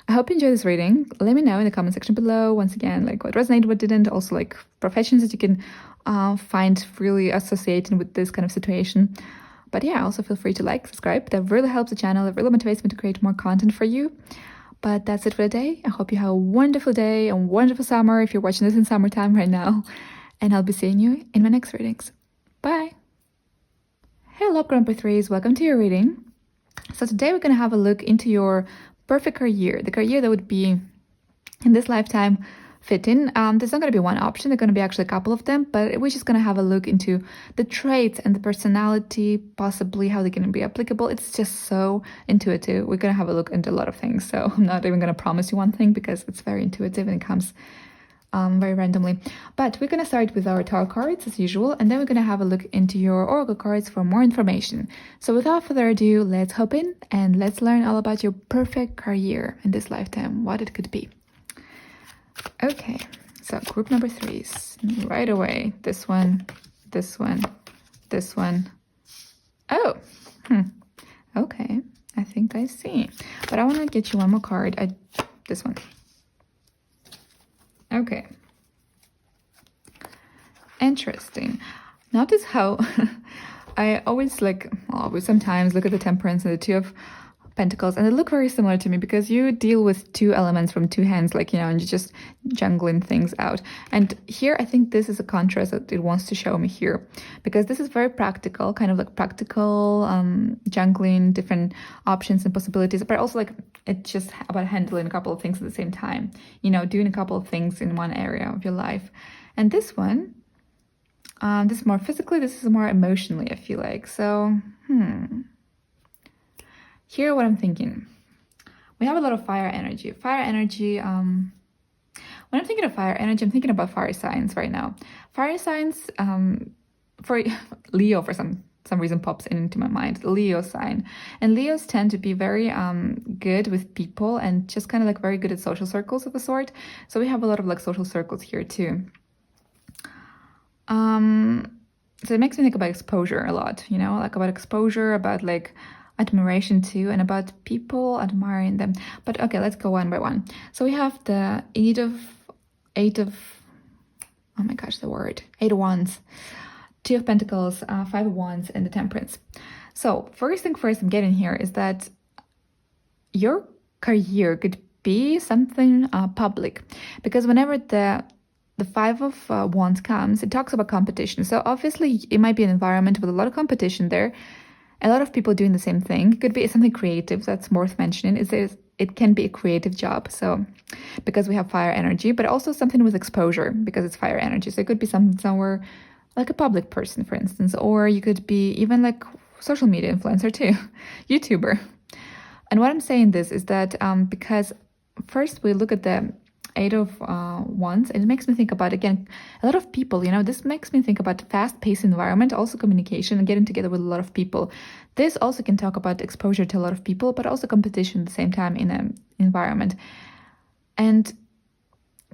I hope you enjoyed this reading. Let me know in the comment section below, once again, like what resonated, what didn't. Also like professions that you can find really associating with this kind of situation. But yeah, also feel free to like, subscribe. That really helps the channel. It really motivates me to create more content for you. But that's it for the day. I hope you have a wonderful day, a wonderful summer if you're watching this in summertime right now. And I'll be seeing you in my next readings. Bye. Hello, Grandpa Threes. Welcome to your reading. So today we're going to have a look into your perfect career. The career that would be, in this lifetime, fit in. There's not going to be one option. There's going to be actually a couple of them, but we're just going to have a look into the traits and the personality, possibly how they can be applicable. It's just so intuitive. We're going to have a look into a lot of things. So I'm not even going to promise you one thing because it's very intuitive and it comes very randomly. But we're going to start with our tarot cards as usual, and then we're going to have a look into your oracle cards for more information. So without further ado, let's hop in and let's learn all about your perfect career in this lifetime, what it could be. Okay, so group number 3 is right away. This one, this one, this one. Oh, okay, I think I see. But I want to get you one more card. This one. Okay. Interesting. Notice how I always sometimes look at the Temperance and the Two of Pentacles, and they look very similar to me because you deal with 2 elements from 2 hands, and you're just jungling things out. And here, I think this is a contrast that it wants to show me here, because this is very practical, kind of like practical, jungling different options and possibilities, but also it's just about handling a couple of things at the same time, doing a couple of things in one area of your life. And this one, this is more physically, this is more emotionally, I feel like. So, Here, what I'm thinking. We have a lot of fire energy. Fire energy, when I'm thinking of fire energy, I'm thinking about fire signs right now. Fire signs, for Leo, for some reason pops into my mind, the Leo sign. And Leos tend to be very good with people and just kind of very good at social circles of a sort. So we have a lot of social circles here too. So it makes me think about exposure a lot, about exposure, about admiration too, and about people admiring them. But okay, let's go one by one. So we have the eight of oh my gosh, the word, 8 of Wands, 2 of Pentacles, 5 of Wands, and the Temperance. So first thing first I'm getting here is that your career could be something public, because whenever the 5 of Wands comes, it talks about competition. So obviously it might be an environment with a lot of competition there, a lot of people doing the same thing. It could be something creative, that's worth mentioning. It can be a creative job, so because we have fire energy, but also something with exposure because it's fire energy. So it could be somewhere like a public person, for instance, or you could be even social media influencer too, YouTuber. And what I'm saying this is that because first we look at the 8 of Wands, and it makes me think about, again, a lot of people, this makes me think about fast-paced environment, also communication and getting together with a lot of people. This also can talk about exposure to a lot of people, but also competition at the same time in an environment. And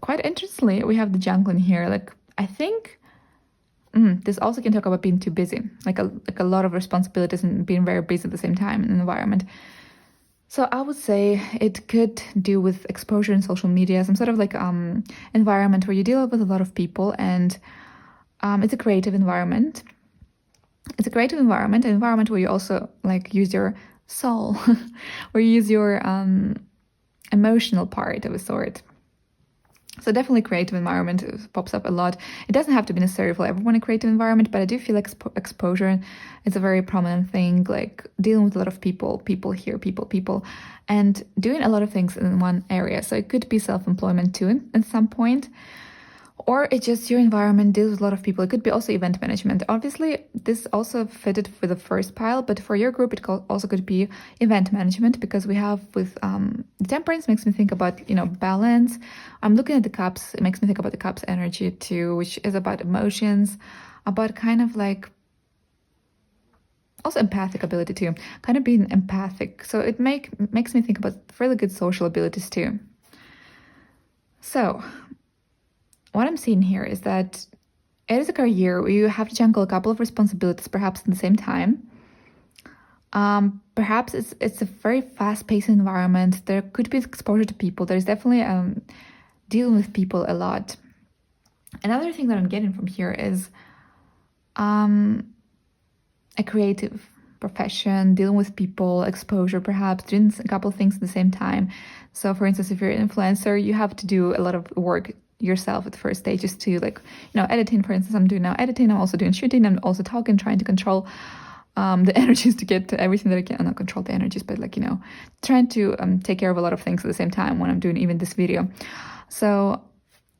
quite interestingly, we have the jungling here. I think this also can talk about being too busy, like a lot of responsibilities and being very busy at the same time in an environment. So I would say it could do with exposure in social media, some sort of environment where you deal with a lot of people, and it's a creative environment. It's a creative environment, an environment where you also use your soul, where you use your emotional part of a sort. So definitely creative environment pops up a lot. It doesn't have to be necessary for everyone a creative environment, but I do feel exposure is a very prominent thing, dealing with a lot of people here, people, and doing a lot of things in one area. So it could be self-employment too at some point, or it's just your environment deals with a lot of people. It could be also event management. Obviously, this also fitted for the first pile, but for your group, it also could be event management, because we have with the Temperance makes me think about, balance. I'm looking at the Cups. It makes me think about the Cups energy too, which is about emotions, about kind of also empathic ability too, kind of being empathic. So it makes me think about really good social abilities too. So what I'm seeing here is that it is a career where you have to juggle a couple of responsibilities perhaps at the same time. Perhaps it's a very fast-paced environment. There could be exposure to people. There's definitely dealing with people a lot. Another thing that I'm getting from here is a creative profession, dealing with people, exposure, perhaps doing a couple of things at the same time. So for instance, if you're an influencer, you have to do a lot of work yourself at the first stages to editing. For instance, I'm doing now editing, I'm also doing shooting, I'm also talking, trying to control the energies to get to everything that I can. Not control the energies, but trying to take care of a lot of things at the same time when I'm doing even this video. So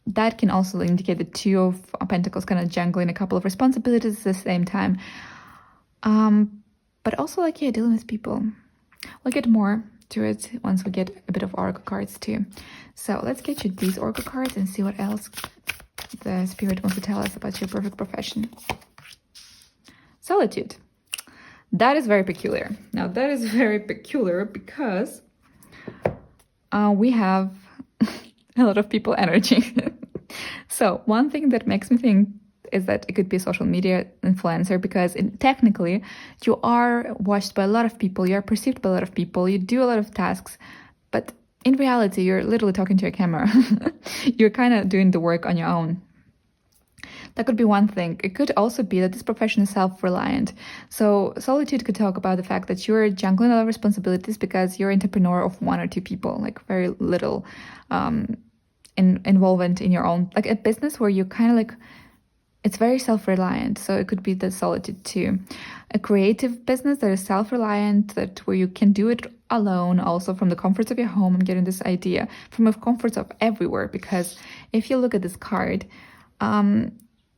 that can also indicate the Two of Pentacles kind of jangling a couple of responsibilities at the same time. But also like, yeah, dealing with people. We'll get more to it once we get a bit of oracle cards too. So let's get you these oracle cards and see what else the spirit wants to tell us about your perfect profession. Solitude. That is very peculiar. Now that is very peculiar because we have a lot of people energy. So one thing that makes me think is that it could be a social media influencer, because technically you are watched by a lot of people, you are perceived by a lot of people, you do a lot of tasks, but in reality you're literally talking to a camera. You're kind of doing the work on your own. That could be one thing. It could also be that this profession is self-reliant. So solitude could talk about the fact that you're juggling a lot of responsibilities because you're an entrepreneur of one or two people, like very little involvement in your own, like a business where you kind of like, it's very self-reliant. So it could be the solitude too. A creative business that is self-reliant, that where you can do it alone, also from the comforts of your home. I'm getting this idea from the comforts of everywhere, because if you look at this card,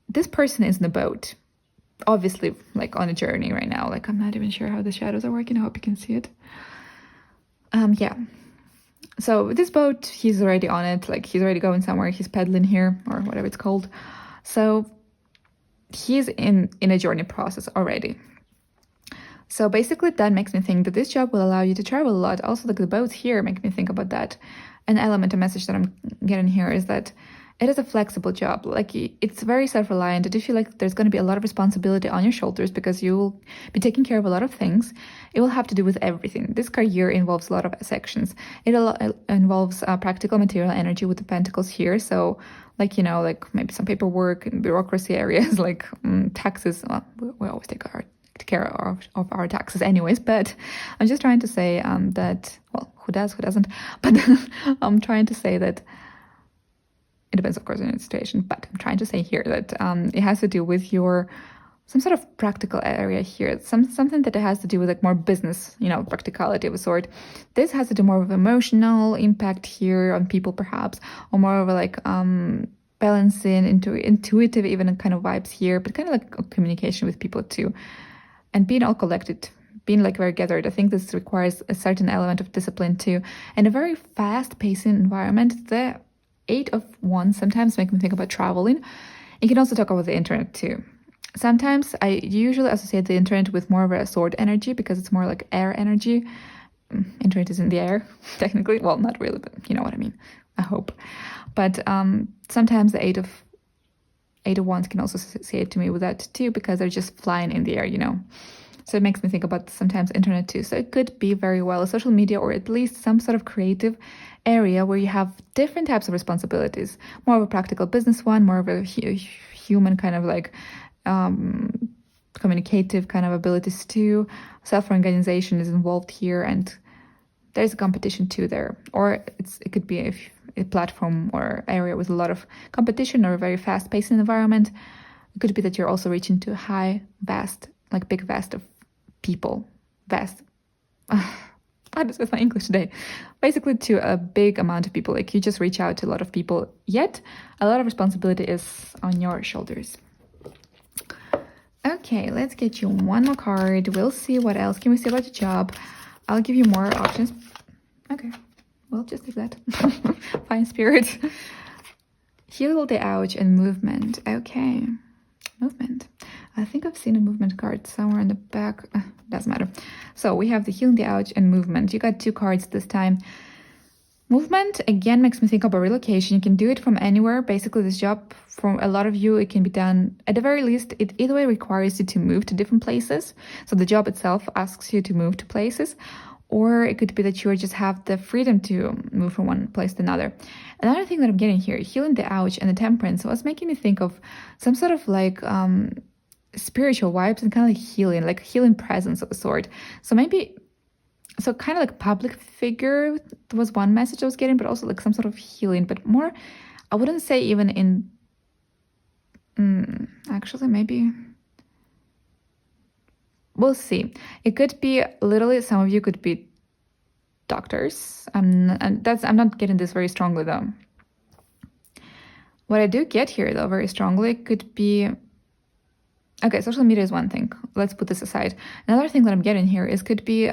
this person is in a boat, obviously like on a journey right now. Like I'm not even sure how the shadows are working. I hope you can see it. Yeah. So this boat, he's already on it. Like he's already going somewhere. He's pedaling here or whatever it's called. So he's in a journey process already. So basically that makes me think that this job will allow you to travel a lot. Also, like the boats here make me think about that. An element, a message that I'm getting here is that it is a flexible job. Like it's very self-reliant. I do feel like there's going to be a lot of responsibility on your shoulders because you will be taking care of a lot of things. It will have to do with everything. This career involves a lot of sections. It involves practical material energy with the pentacles here. So like, you know, like maybe some paperwork and bureaucracy areas, like taxes. Well, we always take care of our taxes anyways, but I'm just trying to say that, well, who doesn't, but I'm trying to say that it depends, of course, on the situation, but I'm trying to say here that it has to do with some sort of practical area here, something that it has to do with like more business, you know, practicality of a sort. This has to do more with emotional impact here on people, perhaps, or more of a like balancing into intuitive even kind of vibes here, but kind of like communication with people too, and being all collected, being like very gathered. I think this requires a certain element of discipline too, and a very fast-pacing environment. The Eight of Wands sometimes make me think about traveling. You can also talk about the internet too. Sometimes I usually associate the internet with more of a sword energy because it's more like air energy. Internet is in the air, technically. Well, not really, but you know what I mean. I hope. But sometimes the Eight of Wands can also associate to me with that too, because they're just flying in the air, you know. So it makes me think about sometimes internet too. So it could be very well a social media, or at least some sort of creative area where you have different types of responsibilities. More of a practical business one, more of a human kind of like communicative kind of abilities too. Self-organization is involved here, and there's a competition too there. Or it could be a platform or area with a lot of competition or a very fast-paced environment. It could be that you're also reaching to big vast of people. What is with my English today? Basically to a big amount of people. Like you just reach out to a lot of people, yet a lot of responsibility is on your shoulders. Okay, let's get you one more card. We'll see what else can we say about your job. I'll give you more options. Okay, well, just like that. Fine, spirit. Heal the ouch and movement. Okay, movement. I think I've seen a movement card somewhere in the back. Doesn't matter. So we have the healing, the ouch, and movement. You got two cards this time. Movement, again, makes me think about relocation. You can do it from anywhere. Basically, this job, for a lot of you, it can be done, at the very least, it either way requires you to move to different places. So the job itself asks you to move to places. Or it could be that you just have the freedom to move from one place to another. Another thing that I'm getting here, healing the ouch and the temperance, was making me think of some sort of like spiritual vibes and kind of like healing presence of a sort. So maybe, so kind of like public figure was one message I was getting, but also like some sort of healing, but more, I wouldn't say even in, actually maybe, we'll see. It could be literally, some of you could be doctors. I'm not getting this very strongly though. What I do get here, though, very strongly could be... Okay, social media is one thing. Let's put this aside. Another thing that I'm getting here is could be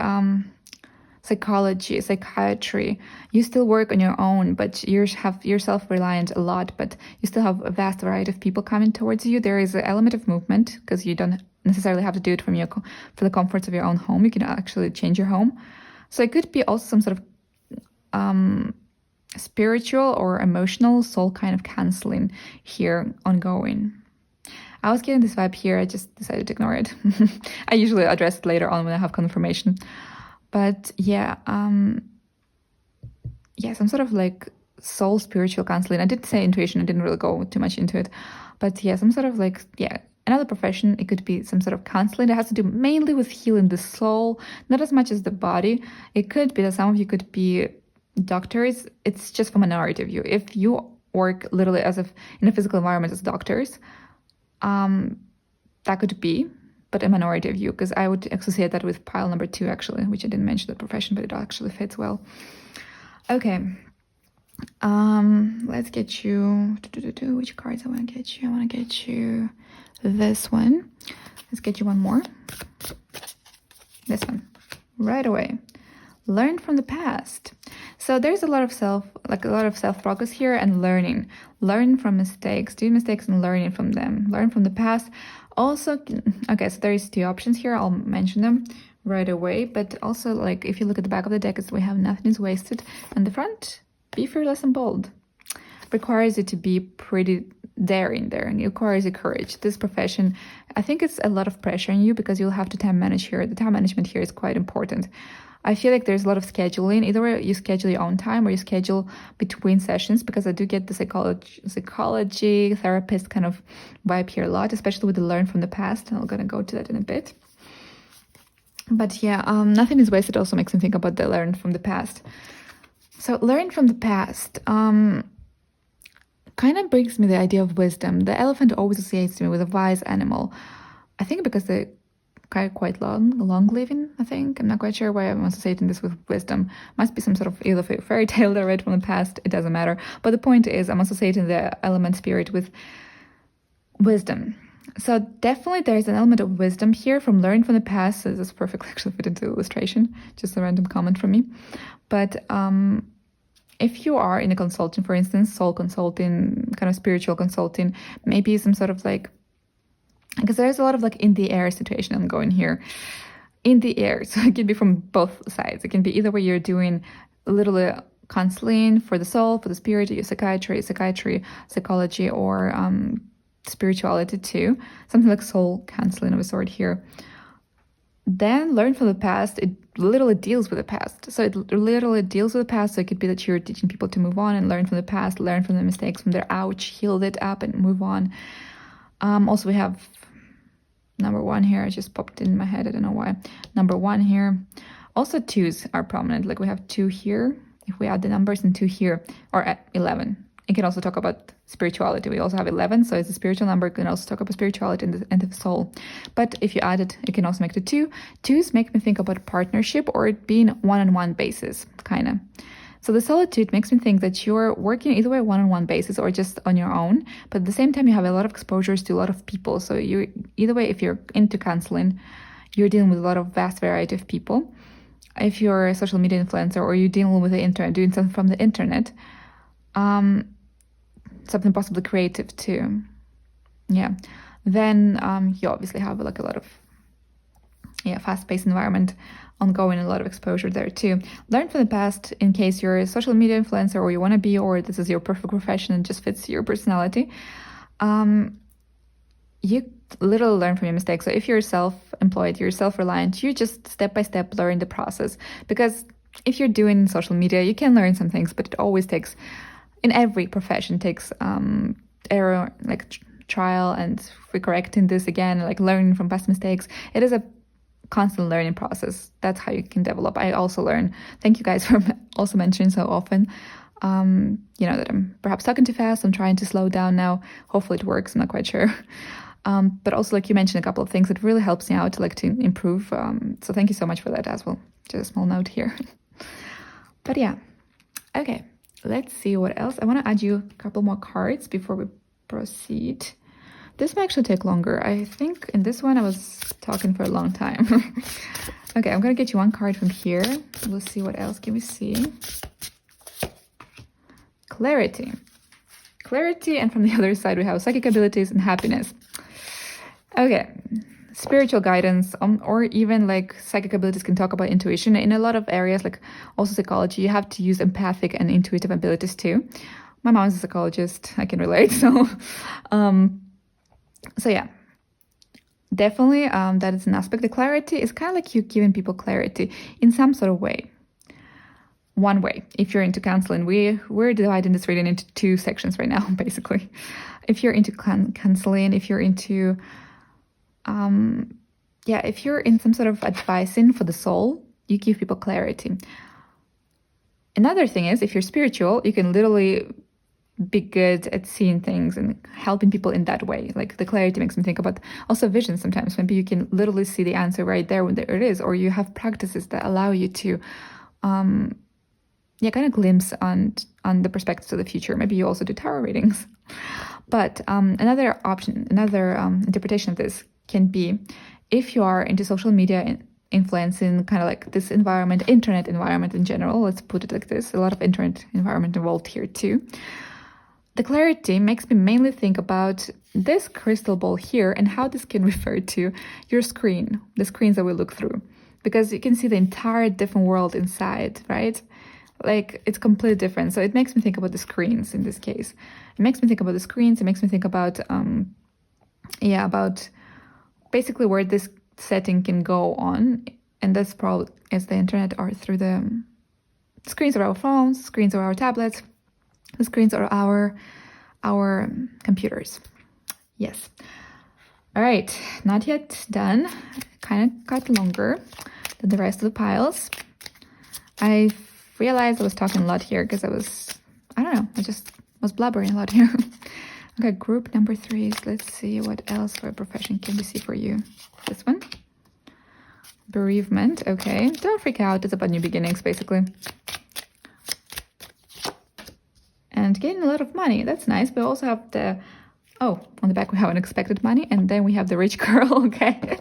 psychology, psychiatry. You still work on your own, but you're self-reliant a lot, but you still have a vast variety of people coming towards you. There is an element of movement because you don't necessarily have to do it from the comforts of your own home. You can actually change your home. So it could be also some sort of spiritual or emotional soul kind of counseling here ongoing. I was getting this vibe here. I just decided to ignore it. I usually address it later on when I have confirmation. But yeah, some sort of like soul spiritual counseling. I did say intuition. I didn't really go too much into it. But yeah, some sort of like, another profession. It could be some sort of counseling that has to do mainly with healing the soul, not as much as the body. It could be that some of you could be doctors. It's just for minority of you. If you work literally as if in a physical environment as doctors, that could be, but a minority of you, because I would associate that with pile number 2, actually, which I didn't mention the profession, but it actually fits well. Okay. Let's get you... Which cards I want to get you? I want to get you this one. Let's get you one more. This one. Right away. Learn from the past. So there's a lot of self-progress here and learning. Learn from mistakes, do mistakes and learning from them. Learn from the past. Also, okay, so there's 2 options here. I'll mention them right away. But also, like, if you look at the back of the deck, we have nothing is wasted. And the front, be fearless and bold. Requires you to be pretty daring there. And it requires you courage. This profession, I think it's a lot of pressure on you because you'll have to time manage here. The time management here is quite important. I feel like there's a lot of scheduling. Either way, you schedule your own time or you schedule between sessions, because I do get the psychology therapist kind of vibe here a lot, especially with the learn from the past. I'm going to go to that in a bit. But yeah, nothing is wasted also makes me think about the learn from the past. So learn from the past kind of brings me the idea of wisdom. The elephant always associates me with a wise animal. I think because they quite long-living, I think. I'm not quite sure why I'm associating this with wisdom. Must be some sort of either fairy tale that I read from the past. It doesn't matter. But the point is, I'm associating the element spirit with wisdom. So definitely there's an element of wisdom here from learning from the past. So this is perfectly actually fit into the illustration. Just a random comment from me. But if you are in a consulting, for instance, soul consulting, kind of spiritual consulting, maybe some sort of like... Because there's a lot of like in the air situation I'm going here. In the air. So it can be from both sides. It can be either way you're doing literally counseling for the soul, for the spirit, your psychiatry, psychology, or spirituality too. Something like soul counseling of a sort here. Then learn from the past. It literally deals with the past. So it literally deals with the past. So it could be that you're teaching people to move on and learn from the past, learn from the mistakes, from their ouch, heal it up and move on. Also, we have number 1 here. It just popped in my head. I don't know why. Number 1 here. Also, 2s are prominent. Like we have 2 here. If we add the numbers and 2 here, or at 11. It can also talk about spirituality. We also have 11, so it's a spiritual number. It can also talk about spirituality and the soul. But if you add it, it can also make the 2. 2s make me think about partnership or it being one-on-one basis, kind of. So the solitude makes me think that you're working either way one-on-one basis or just on your own, but at the same time you have a lot of exposures to a lot of people. So you either way, if you're into counseling, you're dealing with a lot of vast variety of people. If you're a social media influencer or you're dealing with the internet, doing something from the internet, something possibly creative too. Yeah. Then you obviously have like a lot of fast-paced environment ongoing, a lot of exposure there too. Learn from the past in case you're a social media influencer or you want to be, or this is your perfect profession and just fits your personality. You literally learn from your mistakes. So if you're self-employed, you're self-reliant, you just step by step learn the process. Because if you're doing social media, you can learn some things, but it always takes, in every profession, takes error, like trial and correcting this again, like learning from past mistakes. It is a constant learning process. That's how you can develop. I also learn. Thank you guys for also mentioning so often, that I'm perhaps talking too fast. I'm trying to slow down now. Hopefully it works. I'm not quite sure. But also, like you mentioned a couple of things that really helps me out, like to improve. So thank you so much for that as well. Just a small note here. But yeah. Okay. let's see what else. I want to add you a couple more cards before we proceed. This may actually take longer. I think in this one I was talking for a long time. Okay, I'm gonna get you one card from here. We'll see what else can we see. Clarity. Clarity, and from the other side we have psychic abilities and happiness. Okay, spiritual guidance, or even like psychic abilities can talk about intuition. In a lot of areas, like also psychology, you have to use empathic and intuitive abilities too. My mom is a psychologist, I can relate. So yeah, definitely that is an aspect. The clarity is kind of like you giving people clarity in some sort of way. One way, if you're into counseling, we're dividing this reading into two sections right now, basically. If you're into counseling, if you're into if you're in some sort of advising for the soul, you give people clarity. Another thing is, if you're spiritual, you can literally be good at seeing things and helping people in that way. Like the clarity makes me think about also vision sometimes. Maybe you can literally see the answer right there when there it is, or you have practices that allow you to kind of glimpse on the perspectives of the future. Maybe you also do tarot readings. But another option, another interpretation of this can be if you are into social media influencing kind of like this environment, internet environment in general, let's put it like this, a lot of internet environment involved here too. The clarity makes me mainly think about this crystal ball here and how this can refer to your screen, the screens that we look through, because you can see the entire different world inside, right? Like it's completely different. So it makes me think about the screens in this case. It makes me think about the screens. It makes me think about, about basically where this setting can go on. And that's probably as the internet or through the screens of our phones, screens of our tablets, the screens of our computers. Yes. All right. Not yet done. Kind of got longer than the rest of the piles. I realized I was talking a lot here because I just was blabbering a lot here. Okay, group number 3. Let's see what else for a profession can we see for you. This one. Bereavement. Okay, don't freak out. It's about new beginnings, basically. And getting a lot of money. That's nice. We also have on the back we have unexpected money, and then we have the rich girl. Okay,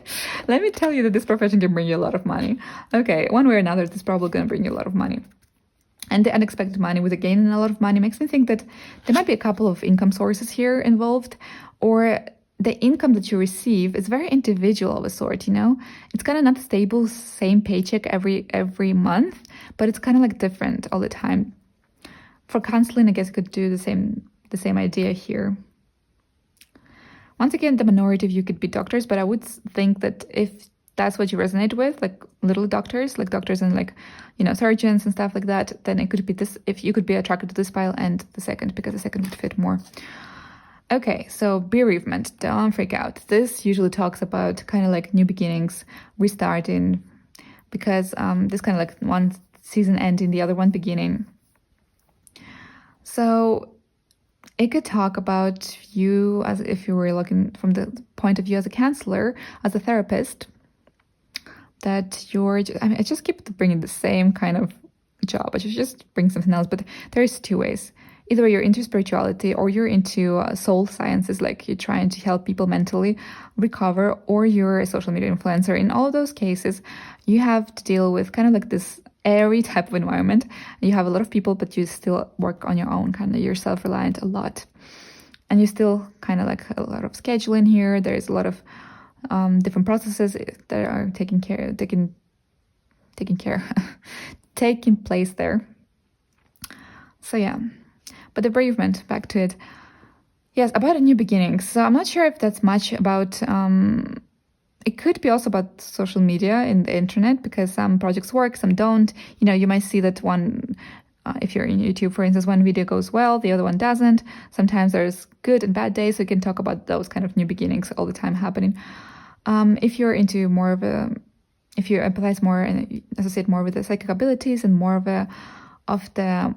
let me tell you that this profession can bring you a lot of money. Okay, one way or another, it's probably going to bring you a lot of money. And the unexpected money with the gain in a lot of money makes me think that there might be a couple of income sources here involved, or the income that you receive is very individual of a sort, you know? It's kind of not stable, same paycheck every month, but it's kind of like different all the time. For counseling, I guess you could do the same idea here. Once again, the minority of you could be doctors, but I would think that if that's what you resonate with, like little doctors, like doctors and like, surgeons and stuff like that, then it could be this, if you could be attracted to this pile and the second, because the second would fit more. Okay, so bereavement, don't freak out. This usually talks about kind of like new beginnings, restarting, because this kind of like one season ending, the other one beginning. So it could talk about you as if you were looking from the point of view as a counselor, as a therapist, that I just keep bringing the same kind of job. I should just bring something else, but there's two ways. Either you're into spirituality or you're into soul sciences, like you're trying to help people mentally recover, or you're a social media influencer. In all of those cases, you have to deal with kind of like this airy type of environment. You have a lot of people, but you still work on your own, kind of you're self-reliant a lot. And you still kind of like a lot of scheduling here. There's a lot of different processes that are taking place there. So yeah, but the bereavement, back to it. Yes, about a new beginning. So I'm not sure if that's much about. It could be also about social media and the internet, because some projects work, some don't. You might see that one. If you're in YouTube, for instance, one video goes well, the other one doesn't. Sometimes there's good and bad days, so you can talk about those kind of new beginnings all the time happening. If you're into more of if you empathize more and associate more with the psychic abilities and more of the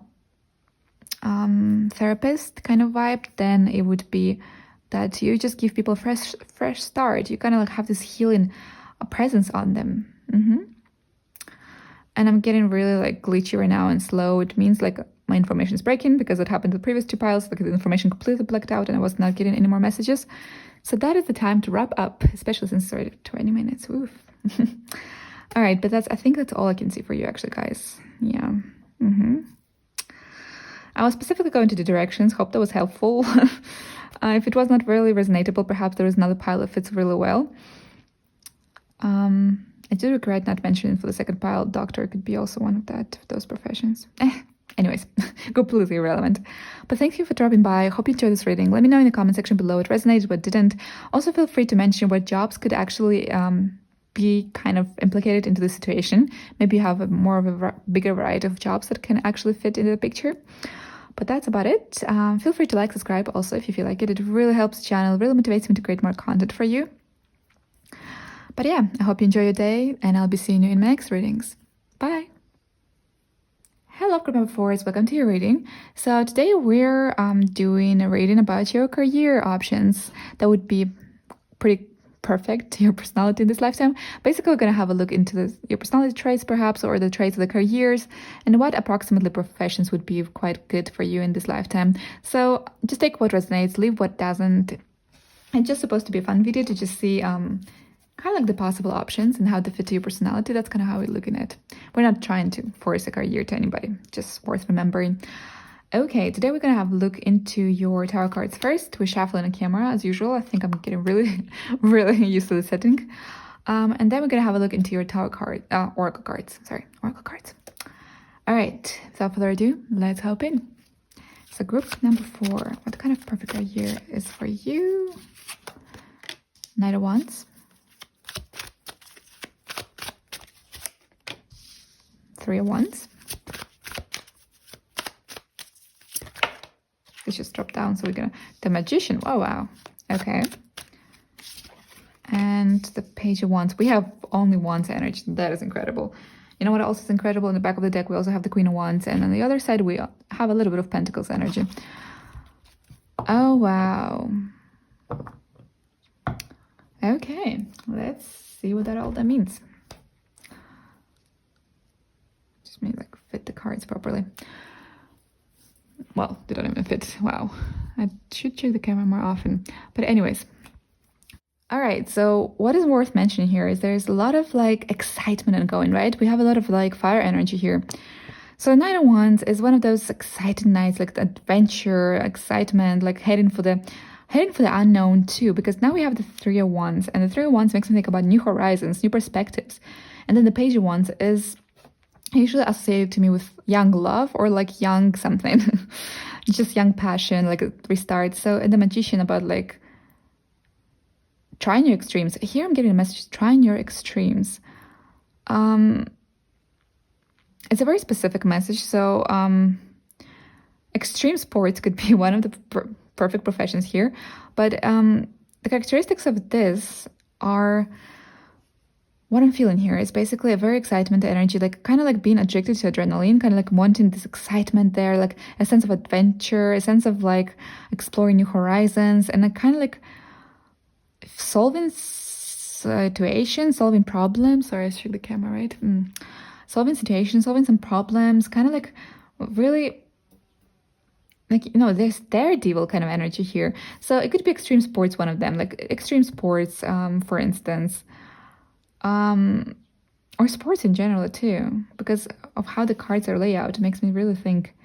therapist kind of vibe, then it would be that you just give people a fresh start. You kind of like have this healing presence on them. And I'm getting really like glitchy right now and slow. It means like my information is breaking, because it happened to the previous two piles. Like the information completely blacked out and I was not getting any more messages. So that is the time to wrap up, especially since it's already 20 minutes. Oof. All right, but I think that's all I can see for you actually, guys. Yeah. I was specifically going to the directions. Hope that was helpful. If it was not really resonatable, perhaps there is another pile that fits really well. I do regret not mentioning for the second pile, doctor could be also one of those professions. Anyways, completely irrelevant. But thank you for dropping by. I hope you enjoyed this reading. Let me know in the comment section below what resonated, what didn't. Also feel free to mention what jobs could actually be kind of implicated into the situation. Maybe you have more of a bigger variety of jobs that can actually fit into the picture. But that's about it. Feel free to like, subscribe also if you feel like it. It really helps the channel, really motivates me to create more content for you. But yeah, I hope you enjoy your day, and I'll be seeing you in my next readings. Bye! Hello, group member 4s, welcome to your reading. So today we're doing a reading about your career options that would be pretty perfect to your personality in this lifetime. Basically, we're going to have a look into your personality traits perhaps, or the traits of the careers, and what approximately professions would be quite good for you in this lifetime. So just take what resonates, leave what doesn't. It's just supposed to be a fun video to just see kind of like the possible options and how they fit to your personality. That's kind of how we're looking at it. We're not trying to force a career to anybody, just worth remembering. Okay, today we're going to have a look into your tarot cards first. We're shuffling a camera as usual. I think I'm getting really, really used to the setting. And then we're going to have a look into your tarot card, oracle cards. Oracle cards. All right, without further ado, let's hop in. So group number 4, what kind of perfect career is for you? Knight of Wands. 3 of Wands. This just dropped down, so we're gonna... The Magician. Oh, wow. Okay. And the Page of Wands. We have only Wands energy. That is incredible. You know what else is incredible? In the back of the deck, we also have the Queen of Wands. And on the other side, we have a little bit of Pentacles energy. Oh, wow. Okay. Let's see what all that means. Maybe like fit the cards properly. Well, they don't even fit. Wow. I should check the camera more often. But anyways. All right. So what is worth mentioning here is there's a lot of like excitement ongoing, right? We have a lot of like fire energy here. So Knight of Wands is one of those exciting nights, like adventure, excitement, like heading for the unknown too, because now we have the 3 of Wands, and the 3 of Wands makes me think about new horizons, new perspectives. And then the Page of Wands is usually associated to me with young love, or like young something. Just young passion, like a restart. So in the Magician, about like trying your extremes. Here I'm getting a message, trying your extremes. It's a very specific message. So extreme sports could be one of the perfect professions here. But the characteristics of this are... What I'm feeling here is basically a very excitement energy, like kind of like being addicted to adrenaline, kind of like wanting this excitement there, like a sense of adventure, a sense of like exploring new horizons, and a kind of like solving situations, solving problems. Sorry, I shook the camera, right? Solving situations, solving some problems, kind of like really, like, you know, there's daredevil kind of energy here. So it could be extreme sports, one of them, like extreme sports, for instance. Or sports in general too, because of how the cards are laid out. It makes me really think.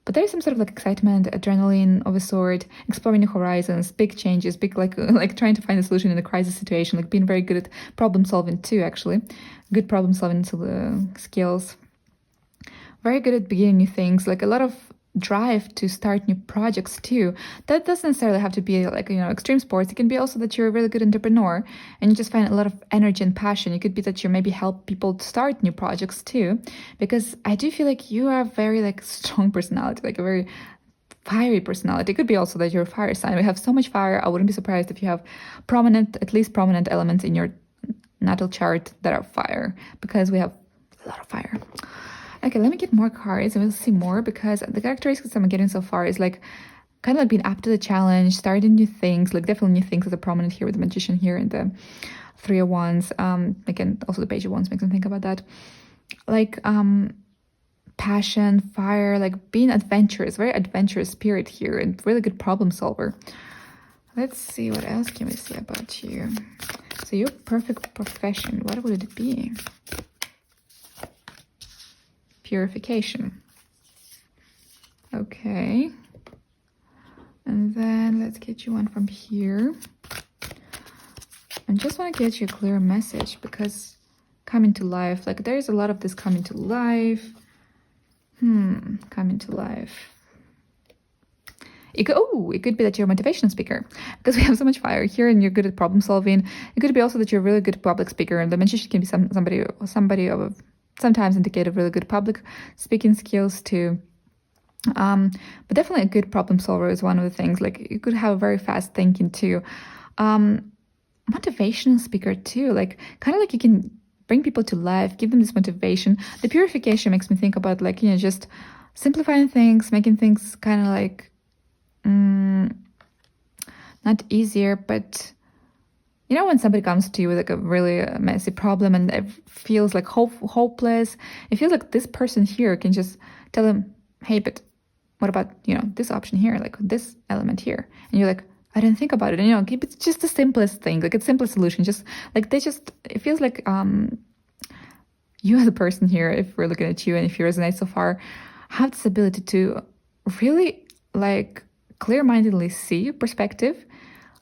But there's some sort of like excitement, adrenaline of a sort, exploring new horizons, big changes, big like trying to find a solution in a crisis situation, like being very good at problem solving too, actually. Good problem solving skills. Very good at beginning new things, like a lot of drive to start new projects too. That doesn't necessarily have to be like, you know, extreme sports. It can be also that you're a really good entrepreneur and you just find a lot of energy and passion. It could be that you maybe help people to start new projects too, because I do feel like you are a very like strong personality, like a very fiery personality. It could be also that you're a fire sign. We have so much fire. I wouldn't be surprised if you have at least prominent elements in your natal chart that are fire, because we have a lot of fire. Okay, let me get more cards and we'll see more, because the characteristics I'm getting so far is like kind of like being up to the challenge, starting new things, like definitely new things that are prominent here with the Magician here and the 3 of Wands. Again, also the Page of Wands makes me think about that. Like passion, fire, like being adventurous, very adventurous spirit here, and really good problem solver. Let's see, what else can we say about you? So your perfect profession, what would it be? Purification. Okay. And then let's get you one from here. I just want to get you a clear message, because coming to life, like there's a lot of this coming to life. Coming to life. It could be that you're a motivational speaker, because we have so much fire here and you're good at problem solving. It could be also that you're a really good public speaker, and the magician can be somebody of sometimes indicate of really good public speaking skills too. But definitely a good problem solver is one of the things. Like you could have very fast thinking too. Motivational speaker too, like kind of like you can bring people to life, give them this motivation. The purification makes me think about like, just simplifying things, making things kind of like not easier, but when somebody comes to you with like a really messy problem and it feels like hopeless, it feels like this person here can just tell them, hey, but what about this option here, like this element here, and you're like, I didn't think about it. And it's just the simplest thing, like it's simplest solution. Just like it feels like you as a person here, if we're looking at you and if you resonate so far, have this ability to really like clear-mindedly see perspective,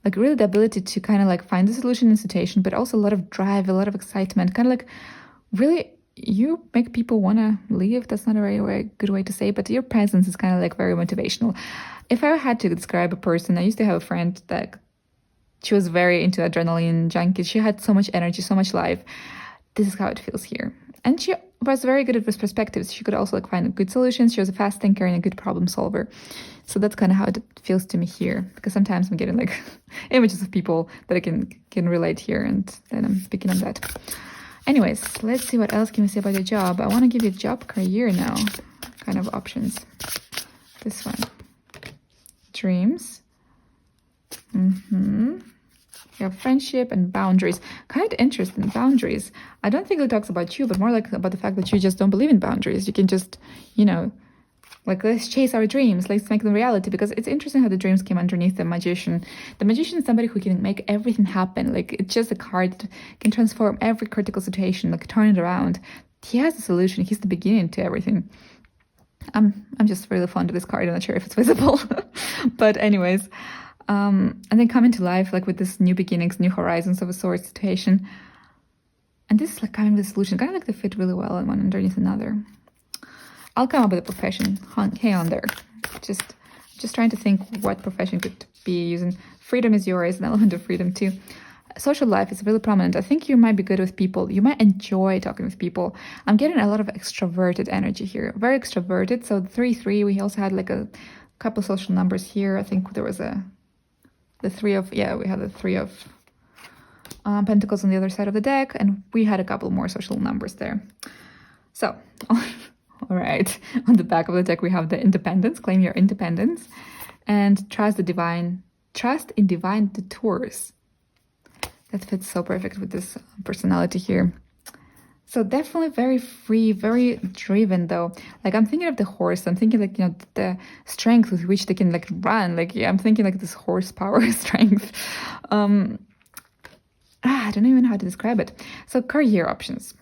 like really the ability to kind of like find the solution in situation, but also a lot of drive, a lot of excitement, kind of like really you make people want to leave. That's not a very good way to say, but your presence is kind of like very motivational. If I had to describe a person, I used to have a friend that she was very into adrenaline junkie. She had so much energy, so much life. This is how it feels here. And she was very good at this perspectives. She could also like find good solutions. She was a fast thinker and a good problem solver. So that's kind of how it feels to me here, because sometimes I'm getting like images of people that I can relate here, and then I'm speaking on that. Anyways, let's see what else can we say about your job. I want to give you job, career now, kind of options. This one. Dreams. You have friendship and boundaries. Kind of interesting, boundaries. I don't think it talks about you, but more like about the fact that you just don't believe in boundaries. You can just, like, let's chase our dreams. Let's make them reality. Because it's interesting how the dreams came underneath the magician. The magician is somebody who can make everything happen. Like, it's just a card that can transform every critical situation, like turn it around. He has a solution. He's the beginning to everything. I'm just really fond of this card. I'm not sure if it's visible. But anyways, and then come into life like with this new beginnings, new horizons of a sort situation. And this is like kind of the solution, kind of like they fit really well and one underneath another. I'll come up with a profession. Hang on there. Just trying to think what profession could be using. Freedom is yours, an element of freedom too. Social life is really prominent. I think you might be good with people. You might enjoy talking with people. I'm getting a lot of extroverted energy here. Very extroverted. So 3-3, we also had like a couple of social numbers here. I think there was we had the 3 of Pentacles on the other side of the deck, and we had a couple more social numbers there. So, all right. On the back of the deck, we have the independence, claim your independence, and trust in divine detours. That fits so perfect with this personality here. So definitely very free, very driven though. Like I'm thinking of the horse. I'm thinking like, the strength with which they can like run. Like, I'm thinking like this horsepower strength. I don't even know how to describe it. So career options.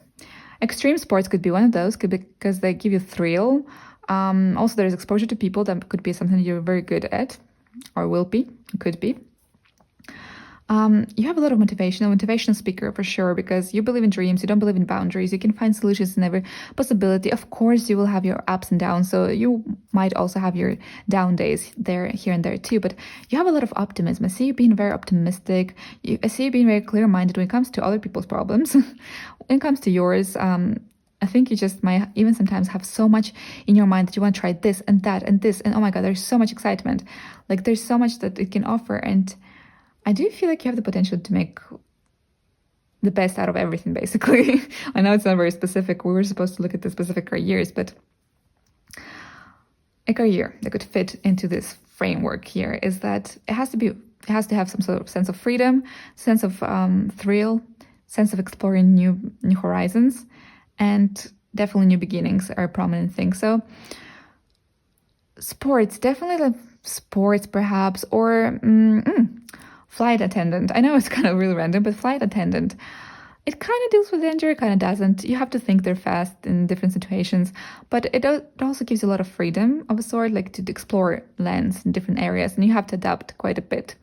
Extreme sports could be one of those, because they give you thrill. Also, there's exposure to people. That could be something you're very good at, or will be, could be. You have a lot of motivational speaker for sure, because you believe in dreams, you don't believe in boundaries, you can find solutions in every possibility. Of course, you will have your ups and downs, so you might also have your down days here and there too, but you have a lot of optimism. I see you being very optimistic. I see you being very clear-minded when it comes to other people's problems. When it comes to yours, I think you just might even sometimes have so much in your mind that you want to try this and that and this, and oh my God, there's so much excitement. Like there's so much that it can offer, and I do feel like you have the potential to make the best out of everything, basically. I know it's not very specific. We were supposed to look at the specific careers, but a career that could fit into this framework here is that it has to have some sort of sense of freedom, sense of thrill, sense of exploring new horizons, and definitely new beginnings are a prominent thing. So sports, definitely like sports perhaps, or flight attendant. I know it's kind of really random, but flight attendant. It kind of deals with danger, kind of doesn't. You have to think they're fast in different situations, but it also gives you a lot of freedom of a sort, like to explore lands in different areas, and you have to adapt quite a bit.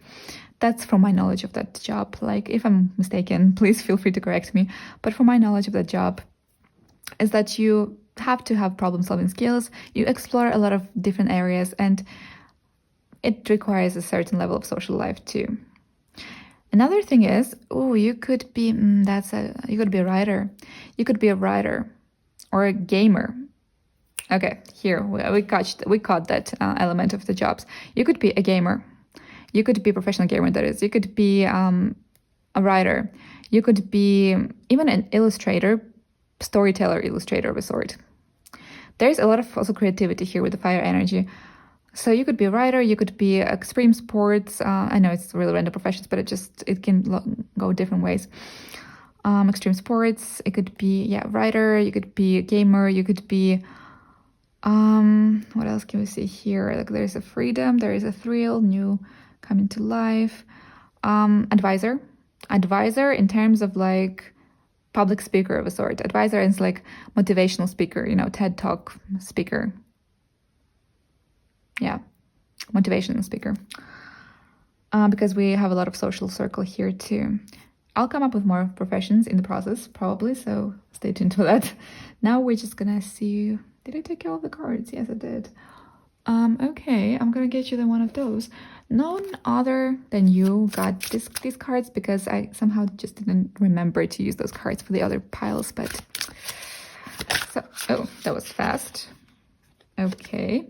That's from my knowledge of that job. Like, if I'm mistaken, please feel free to correct me. But from my knowledge of that job, is that you have to have problem-solving skills. You explore a lot of different areas, and it requires a certain level of social life too. Another thing is, you could be you could be a writer. You could be a writer or a gamer. Okay, here we caught that element of the jobs. You could be a gamer. You could be a professional gamer, that is. You could be a writer. You could be even an illustrator, storyteller, illustrator of a sort. There's a lot of also creativity here with the fire energy. So you could be a writer, you could be extreme sports. I know it's really random professions, but it can go different ways. Extreme sports, it could be, writer, you could be a gamer, you could be, what else can we see here? Like there's a freedom, there is a thrill, new coming to life. Advisor in terms of like public speaker of a sort. Advisor is like motivational speaker, TED Talk speaker. Yeah, motivational speaker. Because we have a lot of social circle here too. I'll come up with more professions in the process, probably, so stay tuned for that. Now we're just gonna see... Did I take all the cards? Yes, I did. Okay, I'm gonna get you the one of those. None other than you got these cards, because I somehow just didn't remember to use those cards for the other piles, but... So, that was fast. Okay.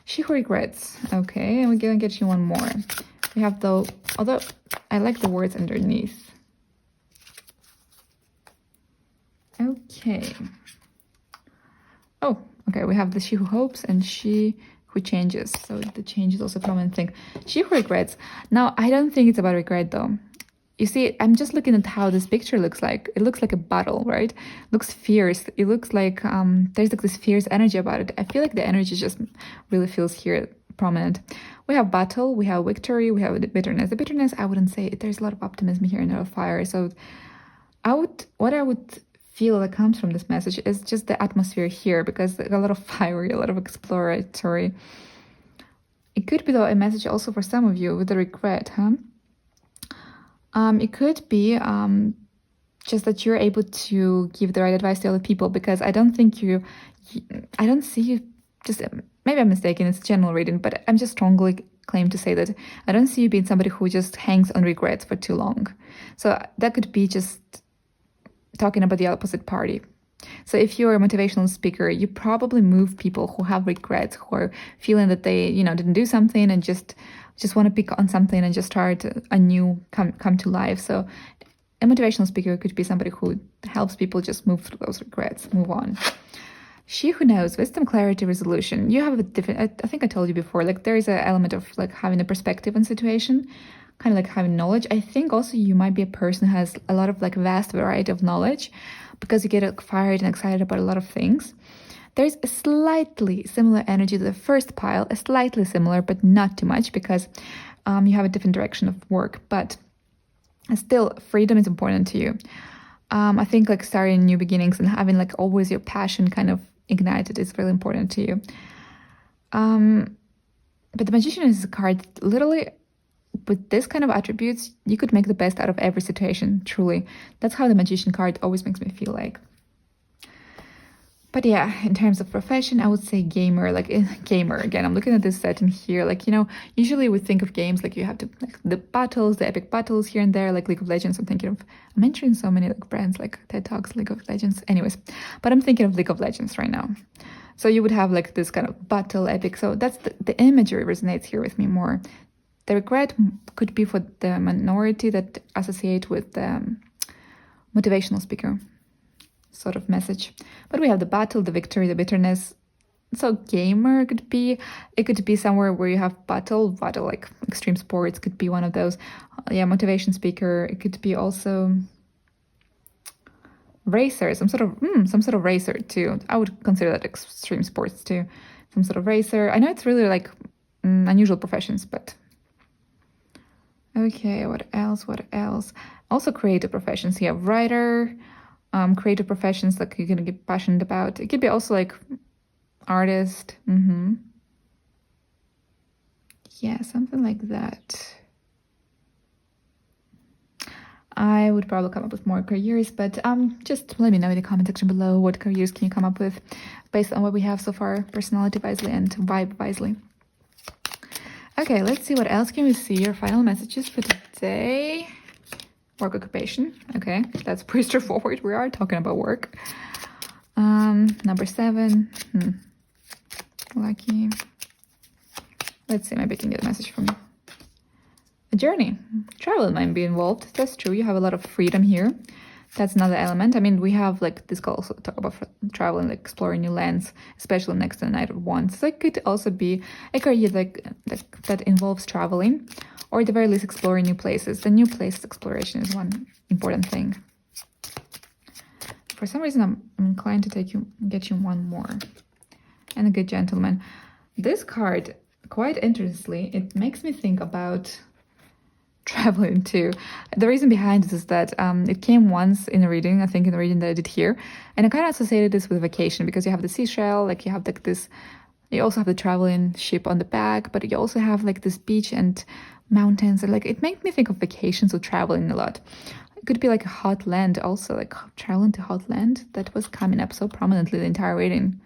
She who regrets. Okay, and we're gonna get you one more. We have although I like the words underneath. Okay. Oh, okay, we have the she who hopes and she who changes. So the change is also a prominent thing. She who regrets. Now, I don't think it's about regret though. You see, I'm just looking at how this picture looks like. It looks like a battle, right? It looks fierce. It looks like there's like this fierce energy about it. I feel like the energy just really feels here prominent. We have battle, we have victory, we have the bitterness. The bitterness, I wouldn't say there's a lot of optimism here and a lot of fire. So what I would feel that comes from this message is just the atmosphere here, because a lot of fiery, a lot of exploratory. It could be though a message also for some of you with the regret, huh? It could be just that you're able to give the right advice to other people, because I don't see you, just maybe I'm mistaken, it's general reading, but I'm just strongly claim to say that I don't see you being somebody who just hangs on regrets for too long. So that could be just talking about the opposite party. So if you're a motivational speaker, you probably move people who have regrets, who are feeling that they, didn't do something and just want to pick on something and just start anew, come to life. So a motivational speaker could be somebody who helps people just move through those regrets, move on. She who knows, wisdom, clarity, resolution. You have a different, I think I told you before, like there is an element of like having a perspective on situation, kind of like having knowledge. I think also you might be a person who has a lot of like vast variety of knowledge, because you get fired and excited about a lot of things. There's a slightly similar energy to the first pile, a slightly similar, but not too much, because you have a different direction of work. But still, freedom is important to you. I think like starting new beginnings and having like always your passion kind of ignited is really important to you. But the Magician is a card literally with this kind of attributes, you could make the best out of every situation, truly. That's how the Magician card always makes me feel like. But yeah, in terms of profession, I would say gamer, like gamer. Again, I'm looking at this setting here, like, usually we think of games like you have to, like the battles, the epic battles here and there, like League of Legends. I'm mentioning so many like brands like TED Talks, League of Legends, anyways. But I'm thinking of League of Legends right now. So you would have like this kind of battle epic. So that's the imagery resonates here with me more. The regret could be for the minority that associate with the motivational speaker sort of message. But we have the battle, the victory, the bitterness. So gamer could be somewhere where you have battle like extreme sports could be one of those. Motivation speaker. It could be also Racer, some sort of racer too. I would consider that extreme sports too. Some sort of racer. I know it's really like unusual professions, but okay. What else? What else? Also, creative professions. You have writer, creative professions that you're gonna get passionate about. It could be also like artist. Yeah, something like that. I would probably come up with more careers, but just let me know in the comment section below what careers can you come up with based on what we have so far, personality wisely and vibe wisely. Okay, let's see what else can we see. Your final messages for today. Work occupation. Okay, that's pretty straightforward. We are talking about work. Number 7. Lucky. Let's see, maybe I can get a message from a journey. Travel might be involved. That's true. You have a lot of freedom here. That's another element. I mean, we have like this could also talk about traveling, like exploring new lands, especially next to the Knight of Wands. So it could also be a career that involves traveling, or at the very least exploring new places. The new place exploration is one important thing. For some reason, I'm inclined to get you one more. And a good gentleman. This card, quite interestingly, it makes me think about traveling too. The reason behind it is that it came once in a reading, I think in the reading that I did here, and I kind of associated this with vacation because you have the seashell, like you have like this, you also have the traveling ship on the back, but you also have like this beach and mountains, and like it made me think of vacations or traveling a lot. It could be like a hot land also, like traveling to hot land. That was coming up so prominently the entire reading.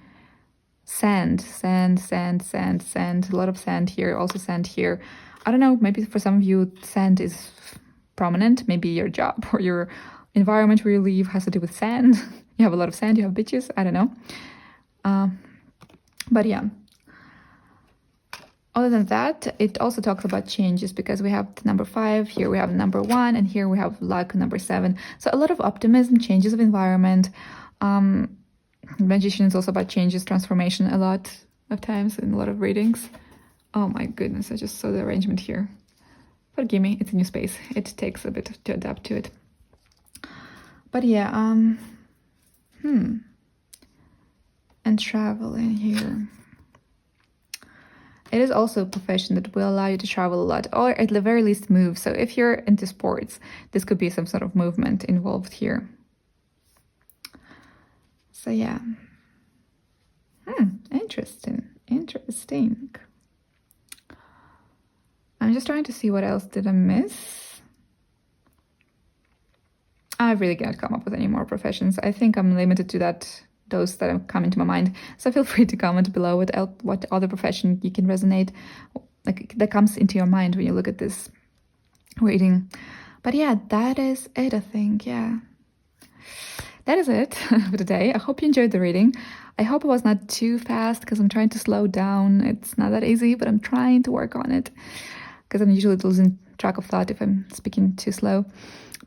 Sand, a lot of sand here, also sand here. I don't know, maybe for some of you, sand is prominent. Maybe your job or your environment where you live has to do with sand. You have a lot of sand, you have beaches, I don't know. But yeah. Other than that, it also talks about changes because we have the number 5, here we have number 1, and here we have luck, number 7. So a lot of optimism, changes of environment. Magician is also about changes, transformation a lot of times in a lot of readings. Oh my goodness, I just saw the arrangement here. Forgive me, it's a new space. It takes a bit to adapt to it. But yeah, and traveling here. It is also a profession that will allow you to travel a lot, or at the very least move. So if you're into sports, this could be some sort of movement involved here. So yeah. Interesting. I'm just trying to see what else did I miss. I really cannot come up with any more professions. I think I'm limited to those that are coming to my mind. So feel free to comment below what other profession you can resonate, like that comes into your mind when you look at this reading. But yeah, that is it, I think. Yeah. That is it for today. I hope you enjoyed the reading. I hope it was not too fast because I'm trying to slow down. It's not that easy, but I'm trying to work on it because I'm usually losing track of thought if I'm speaking too slow.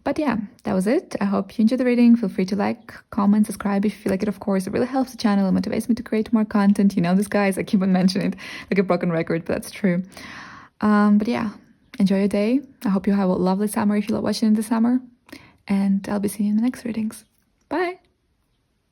But yeah, that was it. I hope you enjoyed the reading. Feel free to like, comment, subscribe if you feel like it, of course. It really helps the channel and motivates me to create more content. You know this, guys. I keep on mentioning it like a broken record, but that's true. But yeah, enjoy your day. I hope you have a lovely summer if you love watching in the summer. And I'll be seeing you in the next readings. Bye!